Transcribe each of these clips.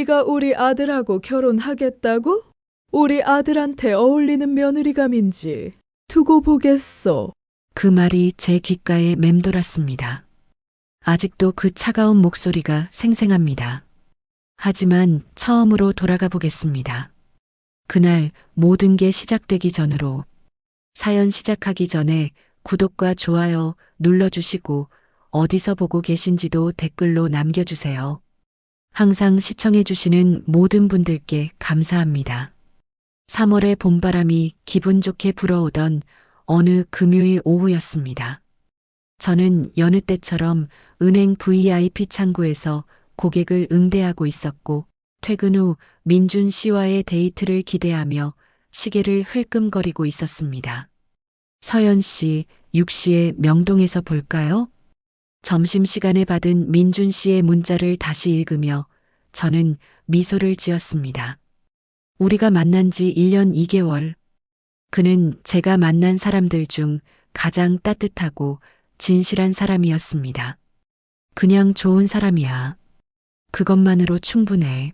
네가 우리 아들하고 결혼하겠다고? 우리 아들한테 어울리는 며느리감인지 두고 보겠소. 그 말이 제 귓가에 맴돌았습니다. 아직도 그 차가운 목소리가 생생합니다. 하지만 처음으로 돌아가 보겠습니다. 그날 모든 게 시작되기 전으로. 사연 시작하기 전에 구독과 좋아요 눌러주시고 어디서 보고 계신지도 댓글로 남겨주세요. 항상 시청해주시는 모든 분들께 감사합니다. 3월의 봄바람이 기분 좋게 불어오던 어느 금요일 오후였습니다. 저는 여느 때처럼 은행 VIP 창구에서 고객을 응대하고 있었고 퇴근 후 민준 씨와의 데이트를 기대하며 시계를 흘끔거리고 있었습니다. 서연 씨, 6시에 명동에서 볼까요? 점심시간에 받은 민준 씨의 문자를 다시 읽으며 저는 미소를 지었습니다. 우리가 만난 지 1년 2개월. 그는 제가 만난 사람들 중 가장 따뜻하고 진실한 사람이었습니다. 그냥 좋은 사람이야. 그것만으로 충분해.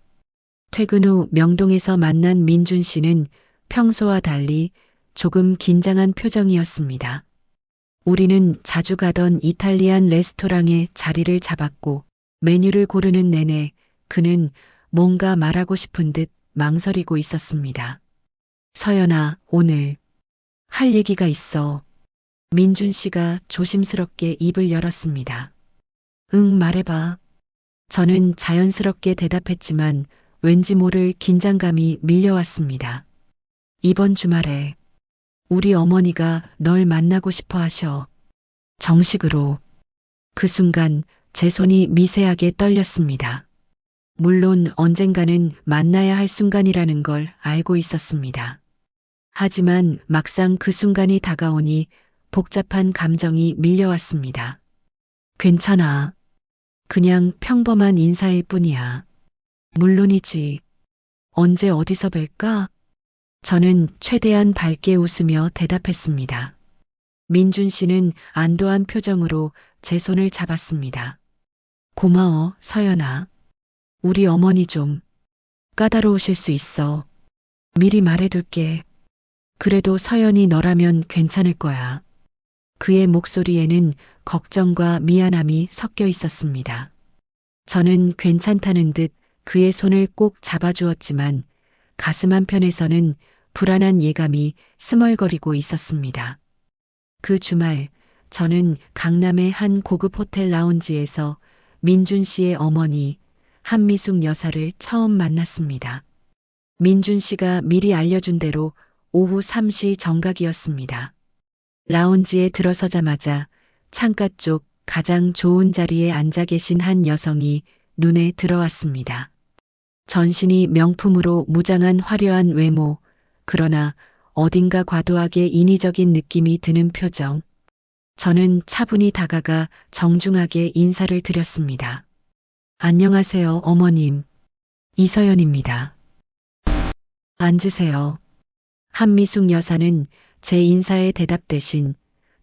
퇴근 후 명동에서 만난 민준 씨는 평소와 달리 조금 긴장한 표정이었습니다. 우리는 자주 가던 이탈리안 레스토랑에 자리를 잡았고 메뉴를 고르는 내내 그는 뭔가 말하고 싶은 듯 망설이고 있었습니다. 서연아, 오늘 할 얘기가 있어. 민준 씨가 조심스럽게 입을 열었습니다. 응, 말해봐. 저는 자연스럽게 대답했지만 왠지 모를 긴장감이 밀려왔습니다. 이번 주말에 우리 어머니가 널 만나고 싶어 하셔. 정식으로. 그 순간 제 손이 미세하게 떨렸습니다. 물론 언젠가는 만나야 할 순간이라는 걸 알고 있었습니다. 하지만 막상 그 순간이 다가오니 복잡한 감정이 밀려왔습니다. 괜찮아. 그냥 평범한 인사일 뿐이야. 물론이지. 언제 어디서 뵐까? 저는 최대한 밝게 웃으며 대답했습니다. 민준 씨는 안도한 표정으로 제 손을 잡았습니다. 고마워, 서연아. 우리 어머니 좀 까다로우실 수 있어. 미리 말해둘게. 그래도 서연이 너라면 괜찮을 거야. 그의 목소리에는 걱정과 미안함이 섞여 있었습니다. 저는 괜찮다는 듯 그의 손을 꼭 잡아주었지만 가슴 한편에서는 불안한 예감이 스멀거리고 있었습니다. 그 주말 저는 강남의 한 고급 호텔 라운지에서 민준 씨의 어머니 한미숙 여사를 처음 만났습니다. 민준 씨가 미리 알려준 대로 오후 3시 정각이었습니다. 라운지에 들어서자마자 창가 쪽 가장 좋은 자리에 앉아 계신 한 여성이 눈에 들어왔습니다. 전신이 명품으로 무장한 화려한 외모, 그러나 어딘가 과도하게 인위적인 느낌이 드는 표정. 저는 차분히 다가가 정중하게 인사를 드렸습니다. 안녕하세요, 어머님. 이서연입니다. 앉으세요. 한미숙 여사는 제 인사에 대답 대신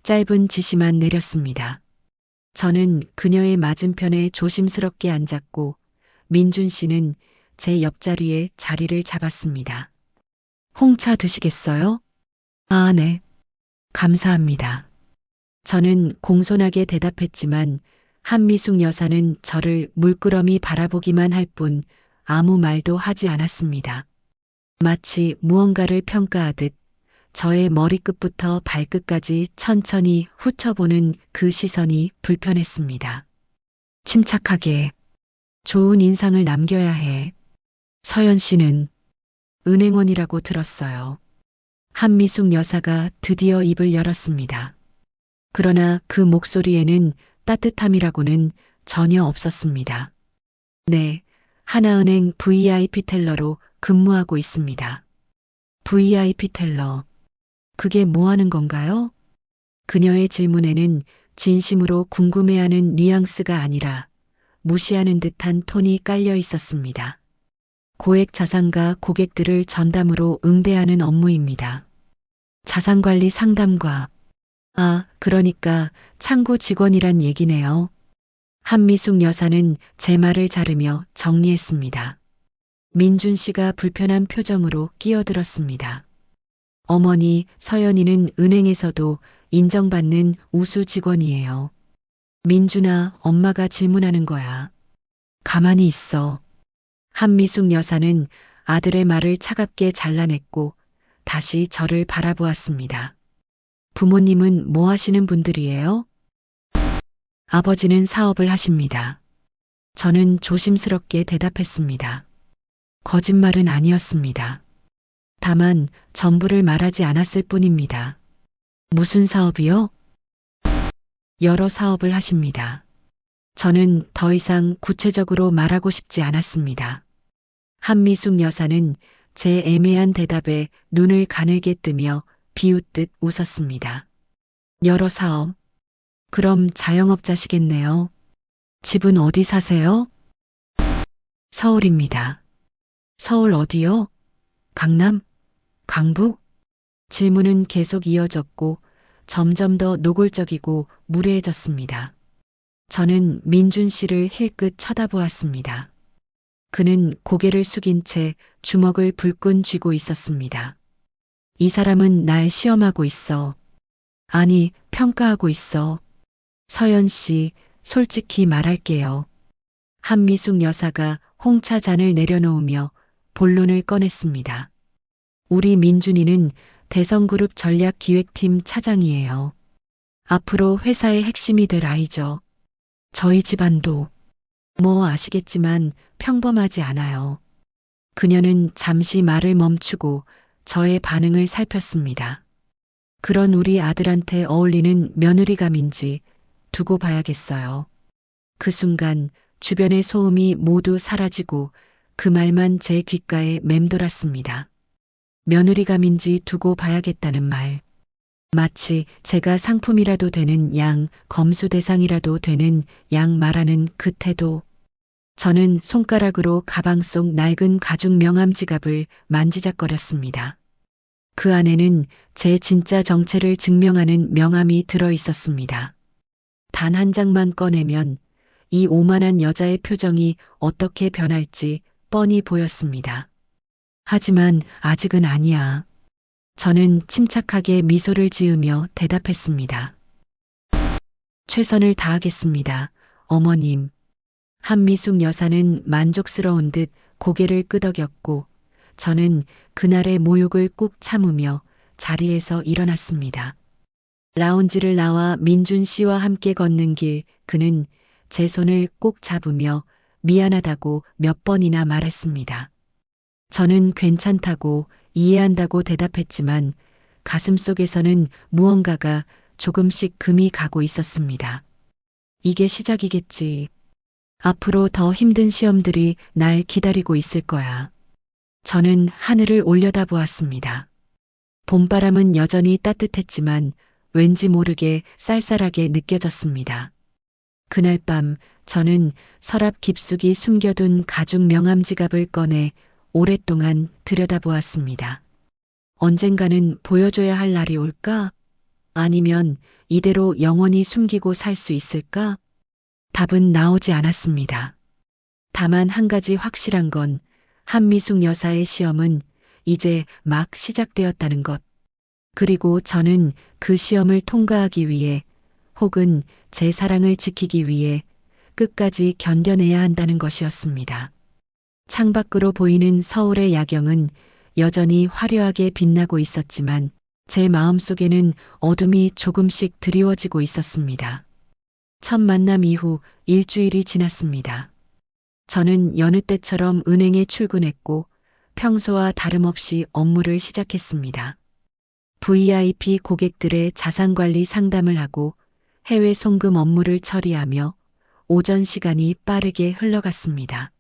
짧은 지시만 내렸습니다. 저는 그녀의 맞은편에 조심스럽게 앉았고 민준 씨는 제 옆자리에 자리를 잡았습니다. 홍차 드시겠어요? 아, 네. 감사합니다. 저는 공손하게 대답했지만 한미숙 여사는 저를 물끄러미 바라보기만 할 뿐 아무 말도 하지 않았습니다. 마치 무언가를 평가하듯 저의 머리끝부터 발끝까지 천천히 훑어보는 그 시선이 불편했습니다. 침착하게 좋은 인상을 남겨야 해. 서연 씨는 은행원이라고 들었어요. 한미숙 여사가 드디어 입을 열었습니다. 그러나 그 목소리에는 따뜻함이라고는 전혀 없었습니다. 네, 하나은행 VIP 텔러로 근무하고 있습니다. VIP 텔러. 그게 뭐 하는 건가요? 그녀의 질문에는 진심으로 궁금해하는 뉘앙스가 아니라 무시하는 듯한 톤이 깔려 있었습니다. 고액 자산가 고객들을 전담으로 응대하는 업무입니다. 자산관리 상담과 그러니까 창구 직원이란 얘기네요. 한미숙 여사는 제 말을 자르며 정리했습니다. 민준 씨가 불편한 표정으로 끼어들었습니다. 어머니, 서연이는 은행에서도 인정받는 우수 직원이에요. 민준아, 엄마가 질문하는 거야. 가만히 있어. 한미숙 여사는 아들의 말을 차갑게 잘라냈고 다시 저를 바라보았습니다. 부모님은 뭐 하시는 분들이에요? 아버지는 사업을 하십니다. 저는 조심스럽게 대답했습니다. 거짓말은 아니었습니다. 다만 전부를 말하지 않았을 뿐입니다. 무슨 사업이요? 여러 사업을 하십니다. 저는 더 이상 구체적으로 말하고 싶지 않았습니다. 한미숙 여사는 제 애매한 대답에 눈을 가늘게 뜨며 비웃듯 웃었습니다. 여러 사업. 그럼 자영업자시겠네요. 집은 어디 사세요? 서울입니다. 서울 어디요? 강남? 강북? 질문은 계속 이어졌고 점점 더 노골적이고 무례해졌습니다. 저는 민준 씨를 힐끗 쳐다보았습니다. 그는 고개를 숙인 채 주먹을 불끈 쥐고 있었습니다. 이 사람은 날 시험하고 있어. 아니, 평가하고 있어. 서연 씨, 솔직히 말할게요. 한미숙 여사가 홍차 잔을 내려놓으며 본론을 꺼냈습니다. 우리 민준이는 대성그룹 전략기획팀 차장이에요. 앞으로 회사의 핵심이 될 아이죠. 저희 집안도 뭐 아시겠지만 평범하지 않아요. 그녀는 잠시 말을 멈추고 저의 반응을 살폈습니다. 그런 우리 아들한테 어울리는 며느리감인지 두고 봐야겠어요. 그 순간 주변의 소음이 모두 사라지고 그 말만 제 귓가에 맴돌았습니다. 며느리감인지 두고 봐야겠다는 말. 마치 제가 상품이라도 되는 양, 검수 대상이라도 되는 양 말하는 그 태도. 저는 손가락으로 가방 속 낡은 가죽 명함 지갑을 만지작거렸습니다. 그 안에는 제 진짜 정체를 증명하는 명함이 들어 있었습니다. 단 한 장만 꺼내면 이 오만한 여자의 표정이 어떻게 변할지 뻔히 보였습니다. 하지만 아직은 아니야. 저는 침착하게 미소를 지으며 대답했습니다. 최선을 다하겠습니다, 어머님. 한미숙 여사는 만족스러운 듯 고개를 끄덕였고 저는 그날의 모욕을 꾹 참으며 자리에서 일어났습니다. 라운지를 나와 민준 씨와 함께 걷는 길 그는 제 손을 꼭 잡으며 미안하다고 몇 번이나 말했습니다. 저는 괜찮다고 이해한다고 대답했지만 가슴속에서는 무언가가 조금씩 금이 가고 있었습니다. 이게 시작이겠지. 앞으로 더 힘든 시험들이 날 기다리고 있을 거야. 저는 하늘을 올려다보았습니다. 봄바람은 여전히 따뜻했지만 왠지 모르게 쌀쌀하게 느껴졌습니다. 그날 밤 저는 서랍 깊숙이 숨겨둔 가죽 명함 지갑을 꺼내 오랫동안 들여다보았습니다. 언젠가는 보여줘야 할 날이 올까? 아니면 이대로 영원히 숨기고 살 수 있을까? 답은 나오지 않았습니다. 다만 한 가지 확실한 건 한미숙 여사의 시험은 이제 막 시작되었다는 것. 그리고 저는 그 시험을 통과하기 위해 혹은 제 사랑을 지키기 위해 끝까지 견뎌내야 한다는 것이었습니다. 창밖으로 보이는 서울의 야경은 여전히 화려하게 빛나고 있었지만 제 마음속에는 어둠이 조금씩 드리워지고 있었습니다. 첫 만남 이후 일주일이 지났습니다. 저는 여느 때처럼 은행에 출근했고 평소와 다름없이 업무를 시작했습니다. VIP 고객들의 자산관리 상담을 하고 해외 송금 업무를 처리하며 오전 시간이 빠르게 흘러갔습니다.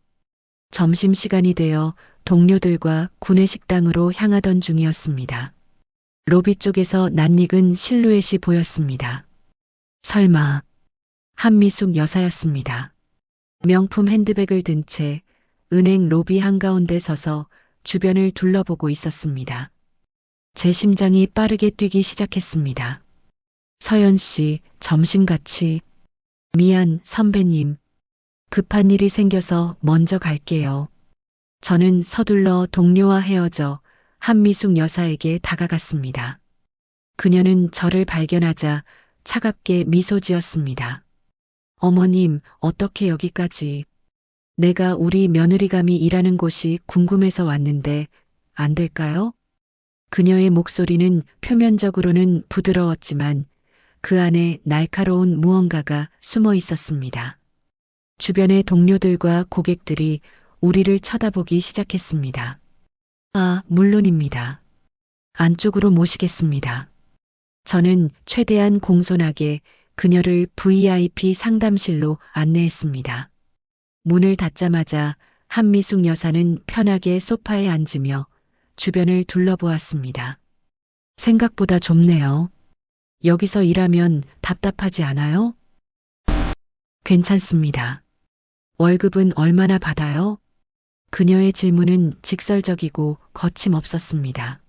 점심시간이 되어 동료들과 구내식당으로 향하던 중이었습니다. 로비 쪽에서 낯익은 실루엣이 보였습니다. 설마 한미숙 여사였습니다. 명품 핸드백을 든 채 은행 로비 한가운데 서서 주변을 둘러보고 있었습니다. 제 심장이 빠르게 뛰기 시작했습니다. 서연 씨, 점심 같이. 미안, 선배님. 급한 일이 생겨서 먼저 갈게요. 저는 서둘러 동료와 헤어져 한미숙 여사에게 다가갔습니다. 그녀는 저를 발견하자 차갑게 미소 지었습니다. 어머님, 어떻게 여기까지? 내가 우리 며느리감이 일하는 곳이 궁금해서 왔는데 안 될까요? 그녀의 목소리는 표면적으로는 부드러웠지만 그 안에 날카로운 무언가가 숨어 있었습니다. 주변의 동료들과 고객들이 우리를 쳐다보기 시작했습니다. 아, 물론입니다. 안쪽으로 모시겠습니다. 저는 최대한 공손하게 그녀를 VIP 상담실로 안내했습니다. 문을 닫자마자 한미숙 여사는 편하게 소파에 앉으며 주변을 둘러보았습니다. 생각보다 좁네요. 여기서 일하면 답답하지 않아요? 괜찮습니다. 월급은 얼마나 받아요? 그녀의 질문은 직설적이고 거침없었습니다.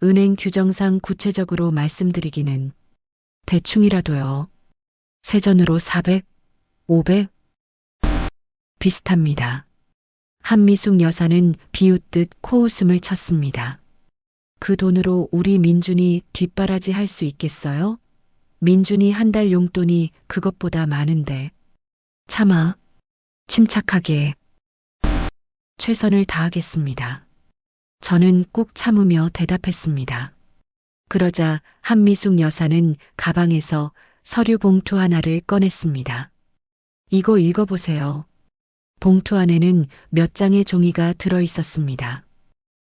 은행 규정상 구체적으로 말씀드리기는 대충이라도요. 세전으로 400, 500? 비슷합니다. 한미숙 여사는 비웃듯 코웃음을 쳤습니다. 그 돈으로 우리 민준이 뒷바라지 할 수 있겠어요? 민준이 한 달 용돈이 그것보다 많은데. 차마, 침착하게. 최선을 다하겠습니다. 저는 꾹 참으며 대답했습니다. 그러자 한미숙 여사는 가방에서 서류 봉투 하나를 꺼냈습니다. 이거 읽어보세요. 봉투 안에는 몇 장의 종이가 들어 있었습니다.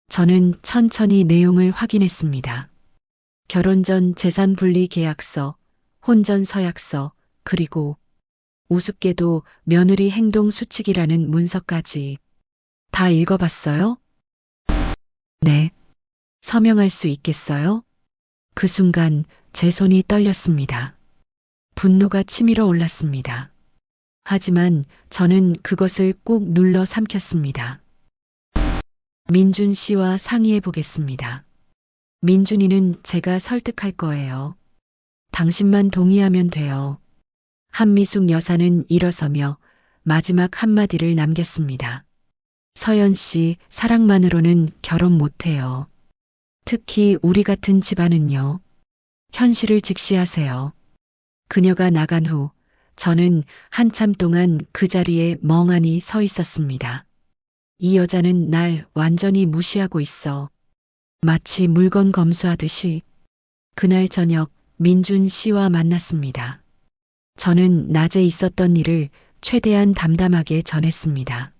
저는 천천히 내용을 확인했습니다. 결혼 전 재산 분리 계약서, 혼전 서약서, 그리고 우습게도 며느리 행동 수칙이라는 문서까지. 다 읽어봤어요? 네. 서명할 수 있겠어요? 그 순간 제 손이 떨렸습니다. 분노가 치밀어 올랐습니다. 하지만 저는 그것을 꾹 눌러 삼켰습니다. 민준 씨와 상의해 보겠습니다. 민준이는 제가 설득할 거예요. 당신만 동의하면 돼요. 한미숙 여사는 일어서며 마지막 한마디를 남겼습니다. 서연 씨, 사랑만으로는 결혼 못해요. 특히 우리 같은 집안은요. 현실을 직시하세요. 그녀가 나간 후 저는 한참 동안 그 자리에 멍하니 서 있었습니다. 이 여자는 날 완전히 무시하고 있어. 마치 물건 검수하듯이. 그날 저녁 민준 씨와 만났습니다. 저는 낮에 있었던 일을 최대한 담담하게 전했습니다.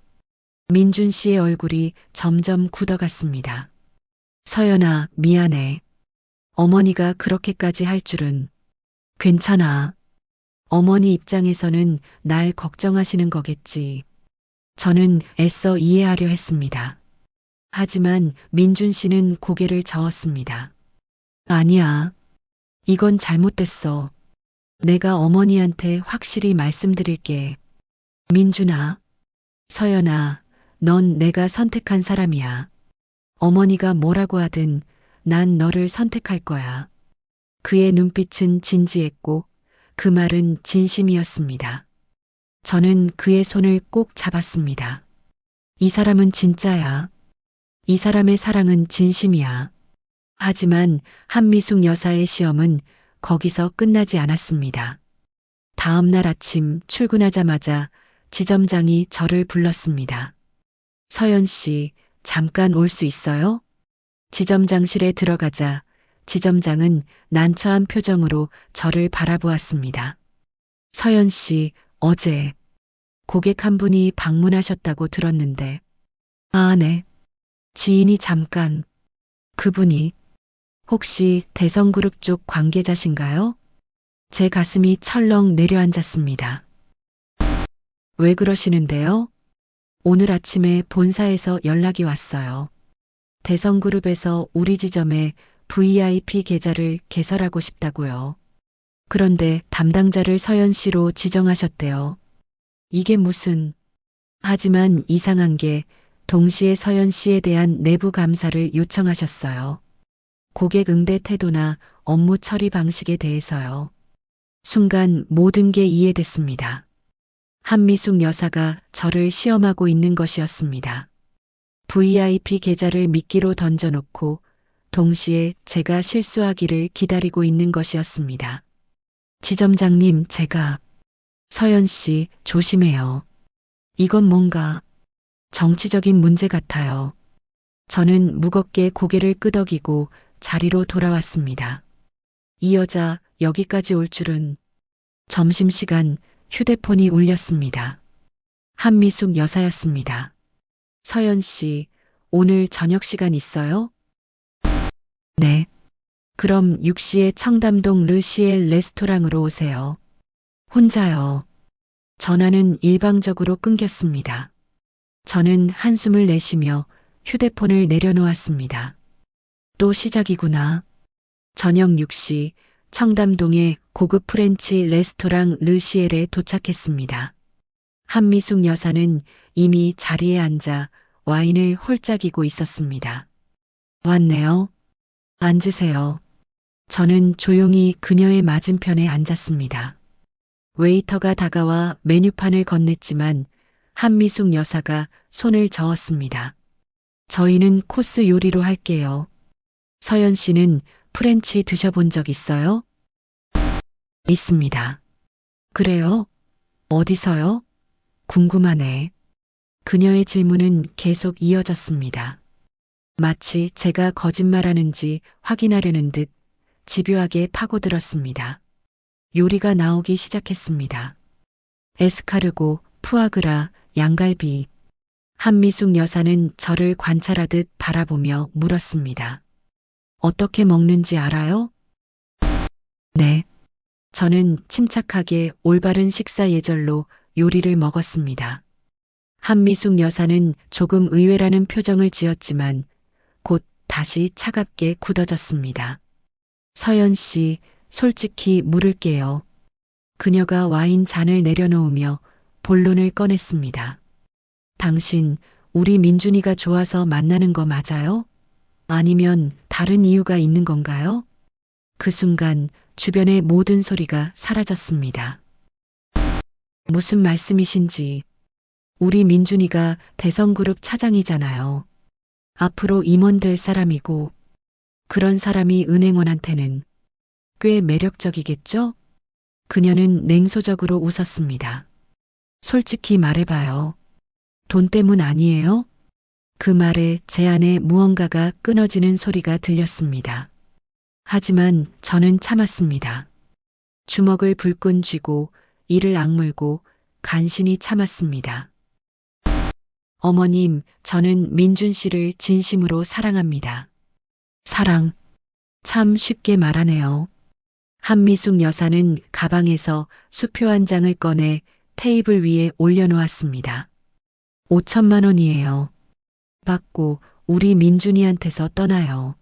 민준 씨의 얼굴이 점점 굳어갔습니다. 서연아, 미안해. 어머니가 그렇게까지 할 줄은. 괜찮아. 어머니 입장에서는 날 걱정하시는 거겠지. 저는 애써 이해하려 했습니다. 하지만 민준 씨는 고개를 저었습니다. 아니야. 이건 잘못됐어. 내가 어머니한테 확실히 말씀드릴게. 민준아, 서연아, 넌 내가 선택한 사람이야. 어머니가 뭐라고 하든 난 너를 선택할 거야. 그의 눈빛은 진지했고 그 말은 진심이었습니다. 저는 그의 손을 꼭 잡았습니다. 이 사람은 진짜야. 이 사람의 사랑은 진심이야. 하지만 한미숙 여사의 시험은 거기서 끝나지 않았습니다. 다음 날 아침 출근하자마자 지점장이 저를 불렀습니다. 서연 씨, 잠깐 올 수 있어요? 지점장실에 들어가자 지점장은 난처한 표정으로 저를 바라보았습니다. 서연 씨, 어제 고객 한 분이 방문하셨다고 들었는데. 아, 네. 지인이 잠깐. 그분이 혹시 대성그룹 쪽 관계자신가요? 제 가슴이 철렁 내려앉았습니다. 왜 그러시는데요? 오늘 아침에 본사에서 연락이 왔어요. 대성그룹에서 우리 지점에 VIP 계좌를 개설하고 싶다고요. 그런데 담당자를 서연 씨로 지정하셨대요. 이게 무슨... 하지만 이상한 게 동시에 서연 씨에 대한 내부 감사를 요청하셨어요. 고객 응대 태도나 업무 처리 방식에 대해서요. 순간 모든 게 이해됐습니다. 한미숙 여사가 저를 시험하고 있는 것이었습니다. VIP 계좌를 미끼로 던져놓고 동시에 제가 실수하기를 기다리고 있는 것이었습니다. 지점장님, 제가 서연 씨 조심해요. 이건 뭔가 정치적인 문제 같아요. 저는 무겁게 고개를 끄덕이고 자리로 돌아왔습니다. 이 여자 여기까지 올 줄은. 점심시간 휴대폰이 울렸습니다. 한미숙 여사였습니다. 서연 씨, 오늘 저녁 시간 있어요? 네. 그럼 6시에 청담동 르시엘 레스토랑으로 오세요. 혼자요. 전화는 일방적으로 끊겼습니다. 저는 한숨을 내쉬며 휴대폰을 내려놓았습니다. 또 시작이구나. 저녁 6시 청담동의 고급 프렌치 레스토랑 르시엘에 도착했습니다. 한미숙 여사는 이미 자리에 앉아 와인을 홀짝이고 있었습니다. 왔네요. 앉으세요. 저는 조용히 그녀의 맞은편에 앉았습니다. 웨이터가 다가와 메뉴판을 건넸지만 한미숙 여사가 손을 저었습니다. 저희는 코스 요리로 할게요. 서연 씨는 프렌치 드셔본 적 있어요? 있습니다. 그래요? 어디서요? 궁금하네. 그녀의 질문은 계속 이어졌습니다. 마치 제가 거짓말하는지 확인하려는 듯 집요하게 파고들었습니다. 요리가 나오기 시작했습니다. 에스카르고, 푸아그라, 양갈비. 한미숙 여사는 저를 관찰하듯 바라보며 물었습니다. 어떻게 먹는지 알아요? 네. 저는 침착하게 올바른 식사 예절로 요리를 먹었습니다. 한미숙 여사는 조금 의외라는 표정을 지었지만 곧 다시 차갑게 굳어졌습니다. 서연 씨, 솔직히 물을게요. 그녀가 와인 잔을 내려놓으며 본론을 꺼냈습니다. 당신, 우리 민준이가 좋아서 만나는 거 맞아요? 아니면 다른 이유가 있는 건가요? 그 순간 주변의 모든 소리가 사라졌습니다. 무슨 말씀이신지. 우리 민준이가 대성그룹 차장이잖아요. 앞으로 임원 될 사람이고 그런 사람이 은행원한테는 꽤 매력적이겠죠? 그녀는 냉소적으로 웃었습니다. 솔직히 말해봐요. 돈 때문 아니에요? 그 말에 제 안에 무언가가 끊어지는 소리가 들렸습니다. 하지만 저는 참았습니다. 주먹을 불끈 쥐고 이를 악물고 간신히 참았습니다. 어머님, 저는 민준 씨를 진심으로 사랑합니다. 사랑. 참 쉽게 말하네요. 한미숙 여사는 가방에서 수표 한 장을 꺼내 테이블 위에 올려놓았습니다. 5천만 원이에요. 받고 우리 민준이한테서 떠나요.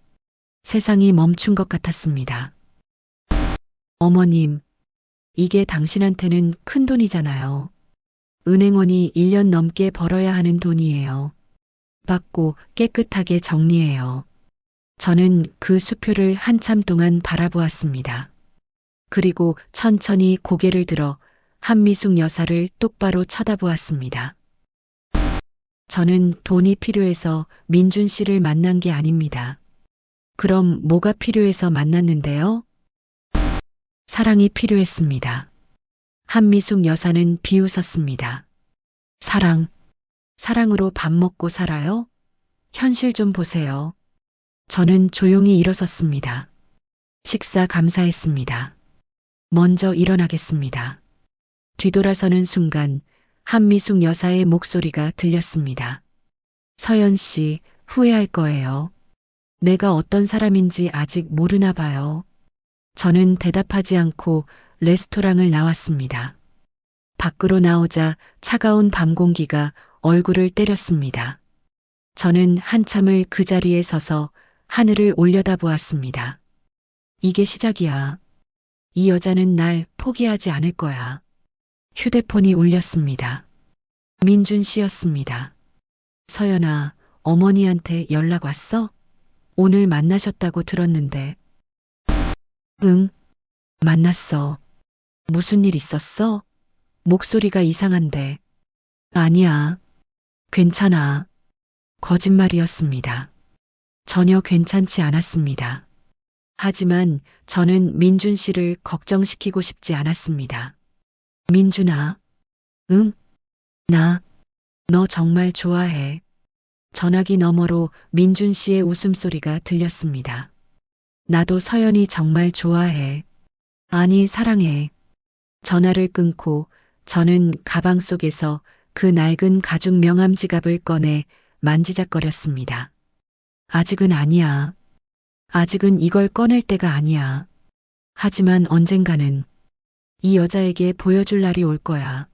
세상이 멈춘 것 같았습니다. 어머님, 이게 당신한테는 큰 돈이잖아요. 은행원이 1년 넘게 벌어야 하는 돈이에요. 받고 깨끗하게 정리해요. 저는 그 수표를 한참 동안 바라보았습니다. 그리고 천천히 고개를 들어 한미숙 여사를 똑바로 쳐다보았습니다. 저는 돈이 필요해서 민준 씨를 만난 게 아닙니다. 그럼 뭐가 필요해서 만났는데요? 사랑이 필요했습니다. 한미숙 여사는 비웃었습니다. 사랑. 사랑으로 밥 먹고 살아요? 현실 좀 보세요. 저는 조용히 일어섰습니다. 식사 감사했습니다. 먼저 일어나겠습니다. 뒤돌아서는 순간 한미숙 여사의 목소리가 들렸습니다. 서연 씨, 후회할 거예요. 내가 어떤 사람인지 아직 모르나 봐요. 저는 대답하지 않고 레스토랑을 나왔습니다. 밖으로 나오자 차가운 밤 공기가 얼굴을 때렸습니다. 저는 한참을 그 자리에 서서 하늘을 올려다보았습니다. 이게 시작이야. 이 여자는 날 포기하지 않을 거야. 휴대폰이 울렸습니다. 민준 씨였습니다. 서연아, 어머니한테 연락 왔어? 오늘 만나셨다고 들었는데. 응, 만났어. 무슨 일 있었어? 목소리가 이상한데. 아니야. 괜찮아. 거짓말이었습니다. 전혀 괜찮지 않았습니다. 하지만 저는 민준 씨를 걱정시키고 싶지 않았습니다. 민준아. 응? 너 정말 좋아해. 전화기 너머로 민준 씨의 웃음소리가 들렸습니다. 나도 서연이 정말 좋아해. 아니, 사랑해. 전화를 끊고 저는 가방 속에서 그 낡은 가죽 명함 지갑을 꺼내 만지작거렸습니다. 아직은 아니야. 아직은 이걸 꺼낼 때가 아니야. 하지만 언젠가는 이 여자에게 보여줄 날이 올 거야.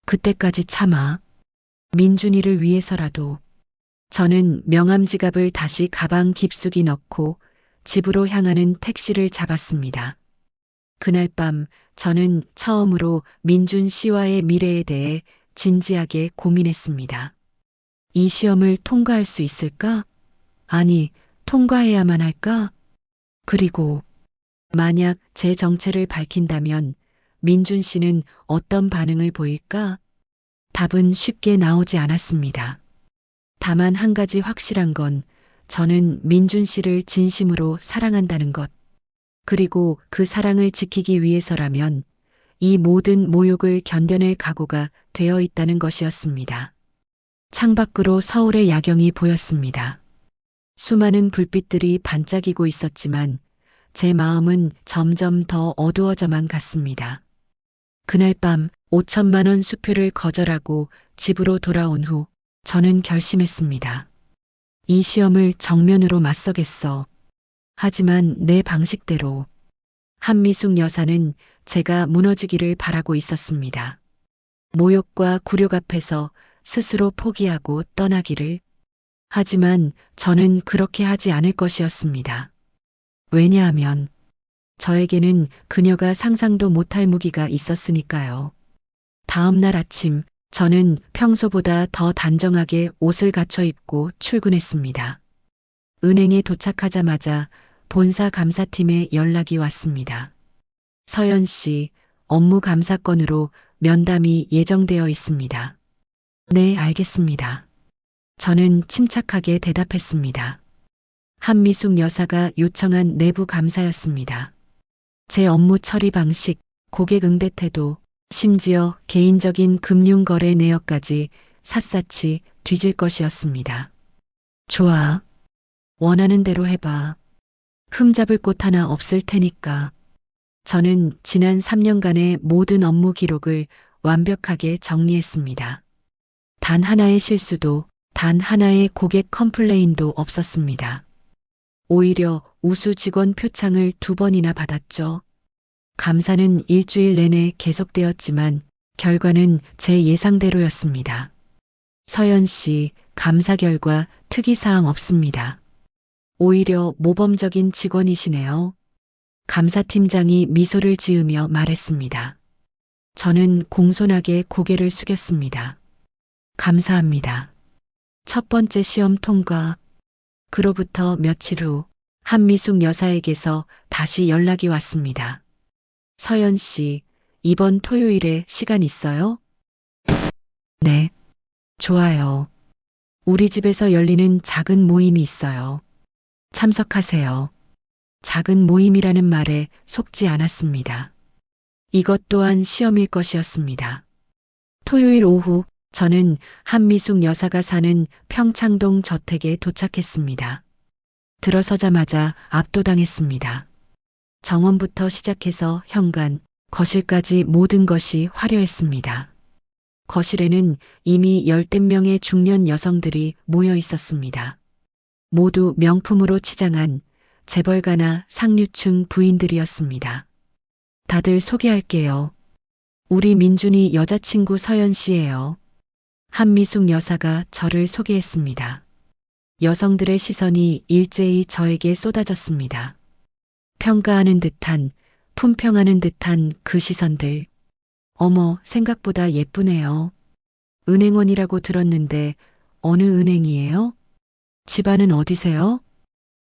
그때까지 참아. 민준이를 위해서라도. 저는 명함 지갑을 다시 가방 깊숙이 넣고 집으로 향하는 택시를 잡았습니다. 그날 밤 저는 처음으로 민준 씨와의 미래에 대해 진지하게 고민했습니다. 이 시험을 통과할 수 있을까? 아니, 통과해야만 할까? 그리고 만약 제 정체를 밝힌다면 민준 씨는 어떤 반응을 보일까? 답은 쉽게 나오지 않았습니다. 다만 한 가지 확실한 건 저는 민준 씨를 진심으로 사랑한다는 것. 그리고 그 사랑을 지키기 위해서라면 이 모든 모욕을 견뎌낼 각오가 되어 있다는 것이었습니다. 창밖으로 서울의 야경이 보였습니다. 수많은 불빛들이 반짝이고 있었지만 제 마음은 점점 더 어두워져만 갔습니다. 그날 밤 5천만 원 수표를 거절하고 집으로 돌아온 후 저는 결심했습니다. 이 시험을 정면으로 맞서겠어. 하지만 내 방식대로. 한미숙 여사는 제가 무너지기를 바라고 있었습니다. 모욕과 굴욕 앞에서 스스로 포기하고 떠나기를. 하지만 저는 그렇게 하지 않을 것이었습니다. 왜냐하면 저에게는 그녀가 상상도 못할 무기가 있었으니까요. 다음 날 아침 저는 평소보다 더 단정하게 옷을 갖춰 입고 출근했습니다. 은행에 도착하자마자 본사 감사팀에 연락이 왔습니다. 서연 씨, 업무 감사 건으로 면담이 예정되어 있습니다. 네, 알겠습니다. 저는 침착하게 대답했습니다. 한미숙 여사가 요청한 내부 감사였습니다. 제 업무 처리 방식, 고객 응대 태도, 심지어 개인적인 금융거래 내역까지 샅샅이 뒤질 것이었습니다. 좋아. 원하는 대로 해봐. 흠잡을 곳 하나 없을 테니까. 저는 지난 3년간의 모든 업무 기록을 완벽하게 정리했습니다. 단 하나의 실수도, 단 하나의 고객 컴플레인도 없었습니다. 오히려 우수 직원 표창을 2번이나 받았죠. 감사는 일주일 내내 계속되었지만 결과는 제 예상대로였습니다. 서연 씨, 감사 결과 특이사항 없습니다. 오히려 모범적인 직원이시네요. 감사팀장이 미소를 지으며 말했습니다. 저는 공손하게 고개를 숙였습니다. 감사합니다. 첫 번째 시험 통과. 그로부터 며칠 후 한미숙 여사에게서 다시 연락이 왔습니다. 서연 씨, 이번 토요일에 시간 있어요? 네. 좋아요. 우리 집에서 열리는 작은 모임이 있어요. 참석하세요. 작은 모임이라는 말에 속지 않았습니다. 이것 또한 시험일 것이었습니다. 토요일 오후 저는 한미숙 여사가 사는 평창동 저택에 도착했습니다. 들어서자마자 압도당했습니다. 정원부터 시작해서 현관, 거실까지 모든 것이 화려했습니다. 거실에는 이미 10댓 명의 중년 여성들이 모여 있었습니다. 모두 명품으로 치장한 재벌가나 상류층 부인들이었습니다. 다들 소개할게요. 우리 민준이 여자친구 서연 씨예요. 한미숙 여사가 저를 소개했습니다. 여성들의 시선이 일제히 저에게 쏟아졌습니다. 평가하는 듯한, 품평하는 듯한 그 시선들. 어머, 생각보다 예쁘네요. 은행원이라고 들었는데 어느 은행이에요? 집안은 어디세요?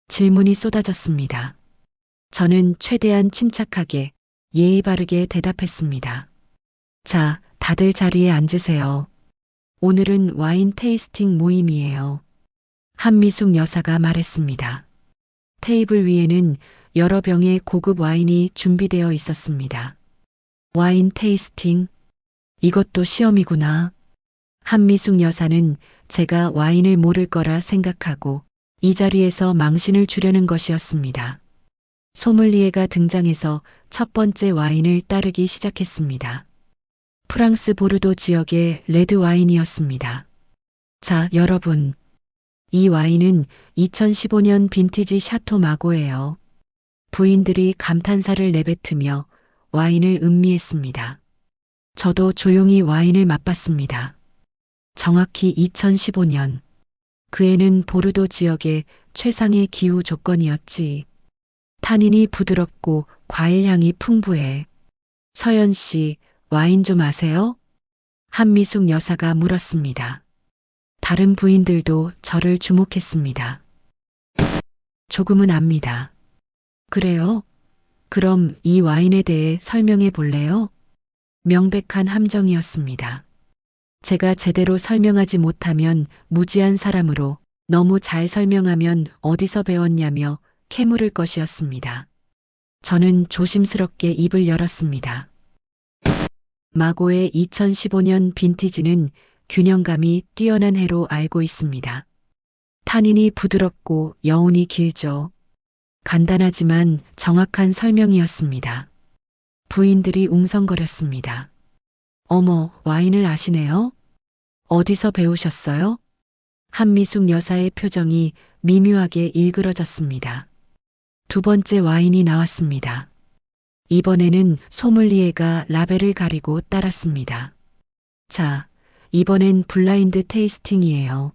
질문이 쏟아졌습니다. 저는 최대한 침착하게 예의 바르게 대답했습니다. 자, 다들 자리에 앉으세요. 오늘은 와인 테이스팅 모임이에요. 한미숙 여사가 말했습니다. 테이블 위에는 여러 병의 고급 와인이 준비되어 있었습니다. 와인 테이스팅? 이것도 시험이구나. 한미숙 여사는 제가 와인을 모를 거라 생각하고 이 자리에서 망신을 주려는 것이었습니다. 소믈리에가 등장해서 첫 번째 와인을 따르기 시작했습니다. 프랑스 보르도 지역의 레드 와인이었습니다. 자, 여러분. 이 와인은 2015년 빈티지 샤토 마고예요. 부인들이 감탄사를 내뱉으며 와인을 음미했습니다. 저도 조용히 와인을 맛봤습니다. 정확히 2015년. 그 해는 보르도 지역의 최상의 기후 조건이었지. 타닌이 부드럽고 과일향이 풍부해. 서연 씨, 와인 좀 아세요? 한미숙 여사가 물었습니다. 다른 부인들도 저를 주목했습니다. 조금은 압니다. 그래요? 그럼 이 와인에 대해 설명해 볼래요? 명백한 함정이었습니다. 제가 제대로 설명하지 못하면 무지한 사람으로 너무 잘 설명하면 어디서 배웠냐며 캐물을 것이었습니다. 저는 조심스럽게 입을 열었습니다. 마고의 2015년 빈티지는 균형감이 뛰어난 해로 알고 있습니다. 타닌이 부드럽고 여운이 길죠. 간단하지만 정확한 설명이었습니다. 부인들이 웅성거렸습니다. 어머, 와인을 아시네요? 어디서 배우셨어요? 한미숙 여사의 표정이 미묘하게 일그러졌습니다. 두 번째 와인이 나왔습니다. 이번에는 소믈리에가 라벨을 가리고 따랐습니다. 자, 이번엔 블라인드 테이스팅이에요.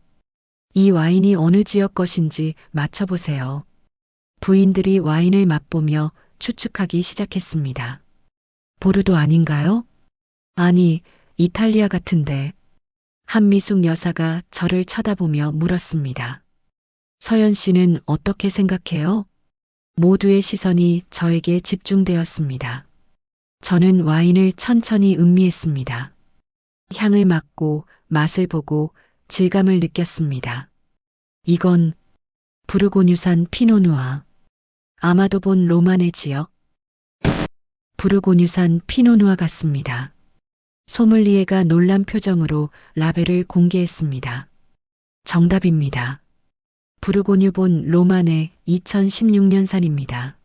이 와인이 어느 지역 것인지 맞춰보세요. 부인들이 와인을 맛보며 추측하기 시작했습니다. 보르도 아닌가요? 아니, 이탈리아 같은데. 한미숙 여사가 저를 쳐다보며 물었습니다. 서연 씨는 어떻게 생각해요? 모두의 시선이 저에게 집중되었습니다. 저는 와인을 천천히 음미했습니다. 향을 맡고 맛을 보고 질감을 느꼈습니다. 이건 부르고뉴산 피노누아. 아마도 본 로만의 지역? 부르고뉴산 피노누아 같습니다. 소믈리에가 놀란 표정으로 라벨을 공개했습니다. 정답입니다. 부르고뉴 본 로만의 2016년산입니다.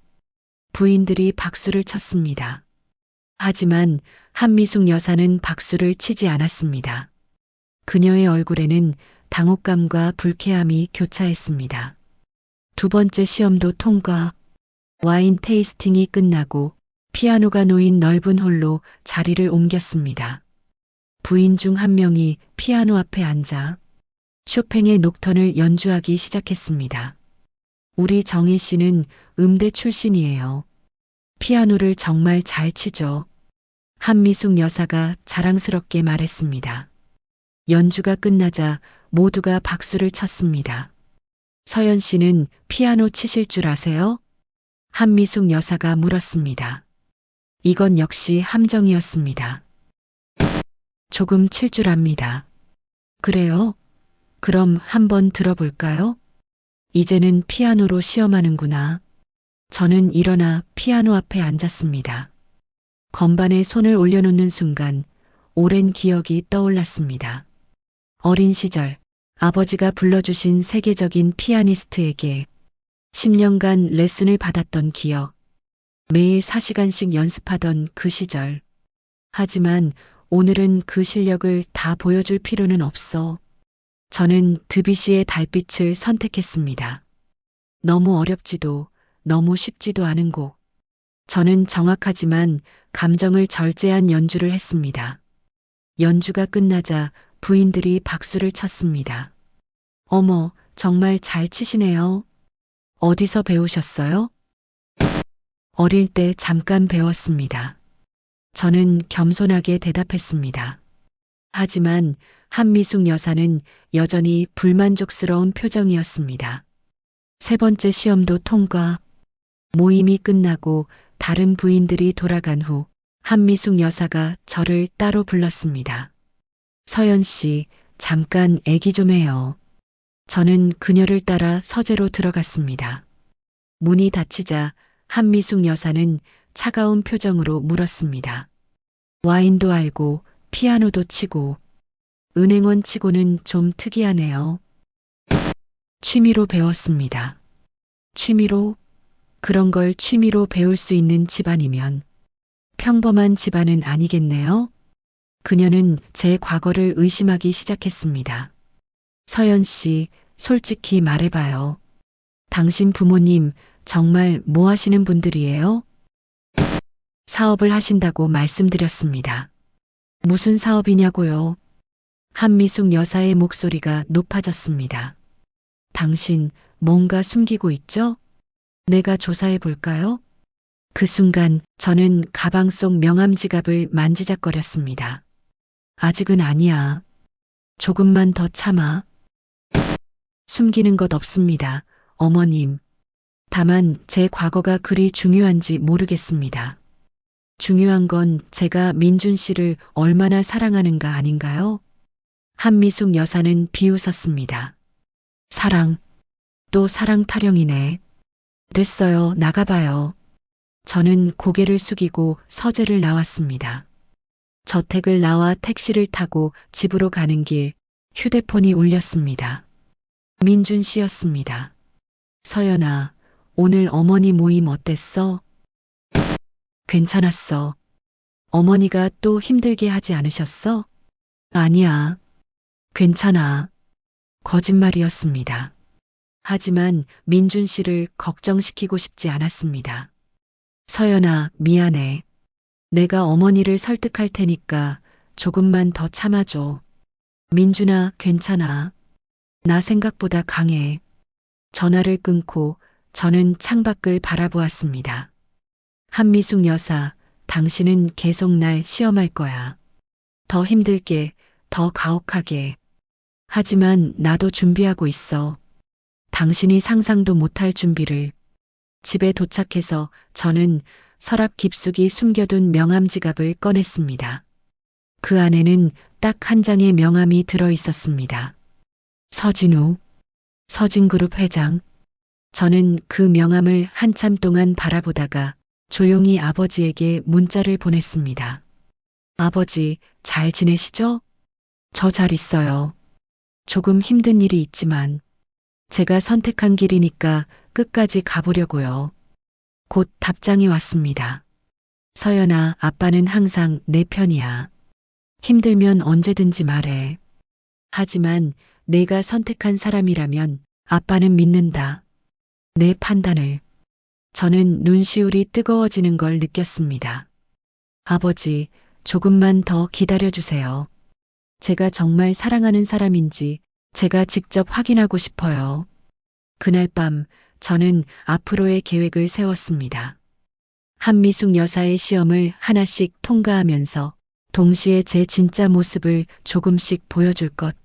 부인들이 박수를 쳤습니다. 하지만 한미숙 여사는 박수를 치지 않았습니다. 그녀의 얼굴에는 당혹감과 불쾌함이 교차했습니다. 두 번째 시험도 통과. 와인 테이스팅이 끝나고 피아노가 놓인 넓은 홀로 자리를 옮겼습니다. 부인 중 한 명이 피아노 앞에 앉아 쇼팽의 녹턴을 연주하기 시작했습니다. 우리 정혜 씨는 음대 출신이에요. 피아노를 정말 잘 치죠. 한미숙 여사가 자랑스럽게 말했습니다. 연주가 끝나자 모두가 박수를 쳤습니다. 서연 씨는 피아노 치실 줄 아세요? 한미숙 여사가 물었습니다. 이건 역시 함정이었습니다. 조금 칠 줄 압니다. 그래요? 그럼 한번 들어볼까요? 이제는 피아노로 시험하는구나. 저는 일어나 피아노 앞에 앉았습니다. 건반에 손을 올려놓는 순간 오랜 기억이 떠올랐습니다. 어린 시절 아버지가 불러주신 세계적인 피아니스트에게 10년간 레슨을 받았던 기억. 매일 4시간씩 연습하던 그 시절. 하지만 오늘은 그 실력을 다 보여줄 필요는 없어. 저는 드뷔시의 달빛을 선택했습니다. 너무 어렵지도 너무 쉽지도 않은 곡. 저는 정확하지만 감정을 절제한 연주를 했습니다. 연주가 끝나자 부인들이 박수를 쳤습니다. 어머, 정말 잘 치시네요. 어디서 배우셨어요? 어릴 때 잠깐 배웠습니다. 저는 겸손하게 대답했습니다. 하지만 한미숙 여사는 여전히 불만족스러운 표정이었습니다. 세 번째 시험도 통과. 모임이 끝나고 다른 부인들이 돌아간 후 한미숙 여사가 저를 따로 불렀습니다. 서연 씨, 잠깐 애기 좀 해요. 저는 그녀를 따라 서재로 들어갔습니다. 문이 닫히자 한미숙 여사는 차가운 표정으로 물었습니다. 와인도 알고 피아노도 치고 은행원 치고는 좀 특이하네요. 취미로 배웠습니다. 취미로? 그런 걸 취미로 배울 수 있는 집안이면 평범한 집안은 아니겠네요? 그녀는 제 과거를 의심하기 시작했습니다. 서연 씨, 솔직히 말해봐요. 당신 부모님 정말 뭐 하시는 분들이에요? 사업을 하신다고 말씀드렸습니다. 무슨 사업이냐고요? 한미숙 여사의 목소리가 높아졌습니다. 당신 뭔가 숨기고 있죠? 내가 조사해 볼까요? 그 순간 저는 가방 속 명함 지갑을 만지작거렸습니다. 아직은 아니야. 조금만 더 참아. 숨기는 것 없습니다. 어머님. 다만 제 과거가 그리 중요한지 모르겠습니다. 중요한 건 제가 민준 씨를 얼마나 사랑하는가 아닌가요? 한미숙 여사는 비웃었습니다. 사랑. 또 사랑 타령이네. 됐어요. 나가봐요. 저는 고개를 숙이고 서재를 나왔습니다. 저택을 나와 택시를 타고 집으로 가는 길 휴대폰이 울렸습니다. 민준 씨였습니다. 서연아, 오늘 어머니 모임 어땠어? 괜찮았어. 어머니가 또 힘들게 하지 않으셨어? 아니야. 괜찮아. 거짓말이었습니다. 하지만 민준 씨를 걱정시키고 싶지 않았습니다. 서연아, 미안해. 내가 어머니를 설득할 테니까 조금만 더 참아줘. 민준아, 괜찮아. 나 생각보다 강해. 전화를 끊고 저는 창밖을 바라보았습니다. 한미숙 여사, 당신은 계속 날 시험할 거야. 더 힘들게, 더 가혹하게. 하지만 나도 준비하고 있어. 당신이 상상도 못할 준비를. 집에 도착해서 저는 서랍 깊숙이 숨겨둔 명함 지갑을 꺼냈습니다. 그 안에는 딱 한 장의 명함이 들어 있었습니다. 서진우, 서진그룹 회장. 저는 그 명함을 한참 동안 바라보다가 조용히 아버지에게 문자를 보냈습니다. 아버지, 잘 지내시죠? 저 잘 있어요. 조금 힘든 일이 있지만 제가 선택한 길이니까 끝까지 가보려고요. 곧 답장이 왔습니다. 서연아, 아빠는 항상 내 편이야. 힘들면 언제든지 말해. 하지만 내가 선택한 사람이라면 아빠는 믿는다. 내 판단을. 저는 눈시울이 뜨거워지는 걸 느꼈습니다. 아버지, 조금만 더 기다려주세요. 제가 정말 사랑하는 사람인지 제가 직접 확인하고 싶어요. 그날 밤 저는 앞으로의 계획을 세웠습니다. 한미숙 여사의 시험을 하나씩 통과하면서 동시에 제 진짜 모습을 조금씩 보여줄 것.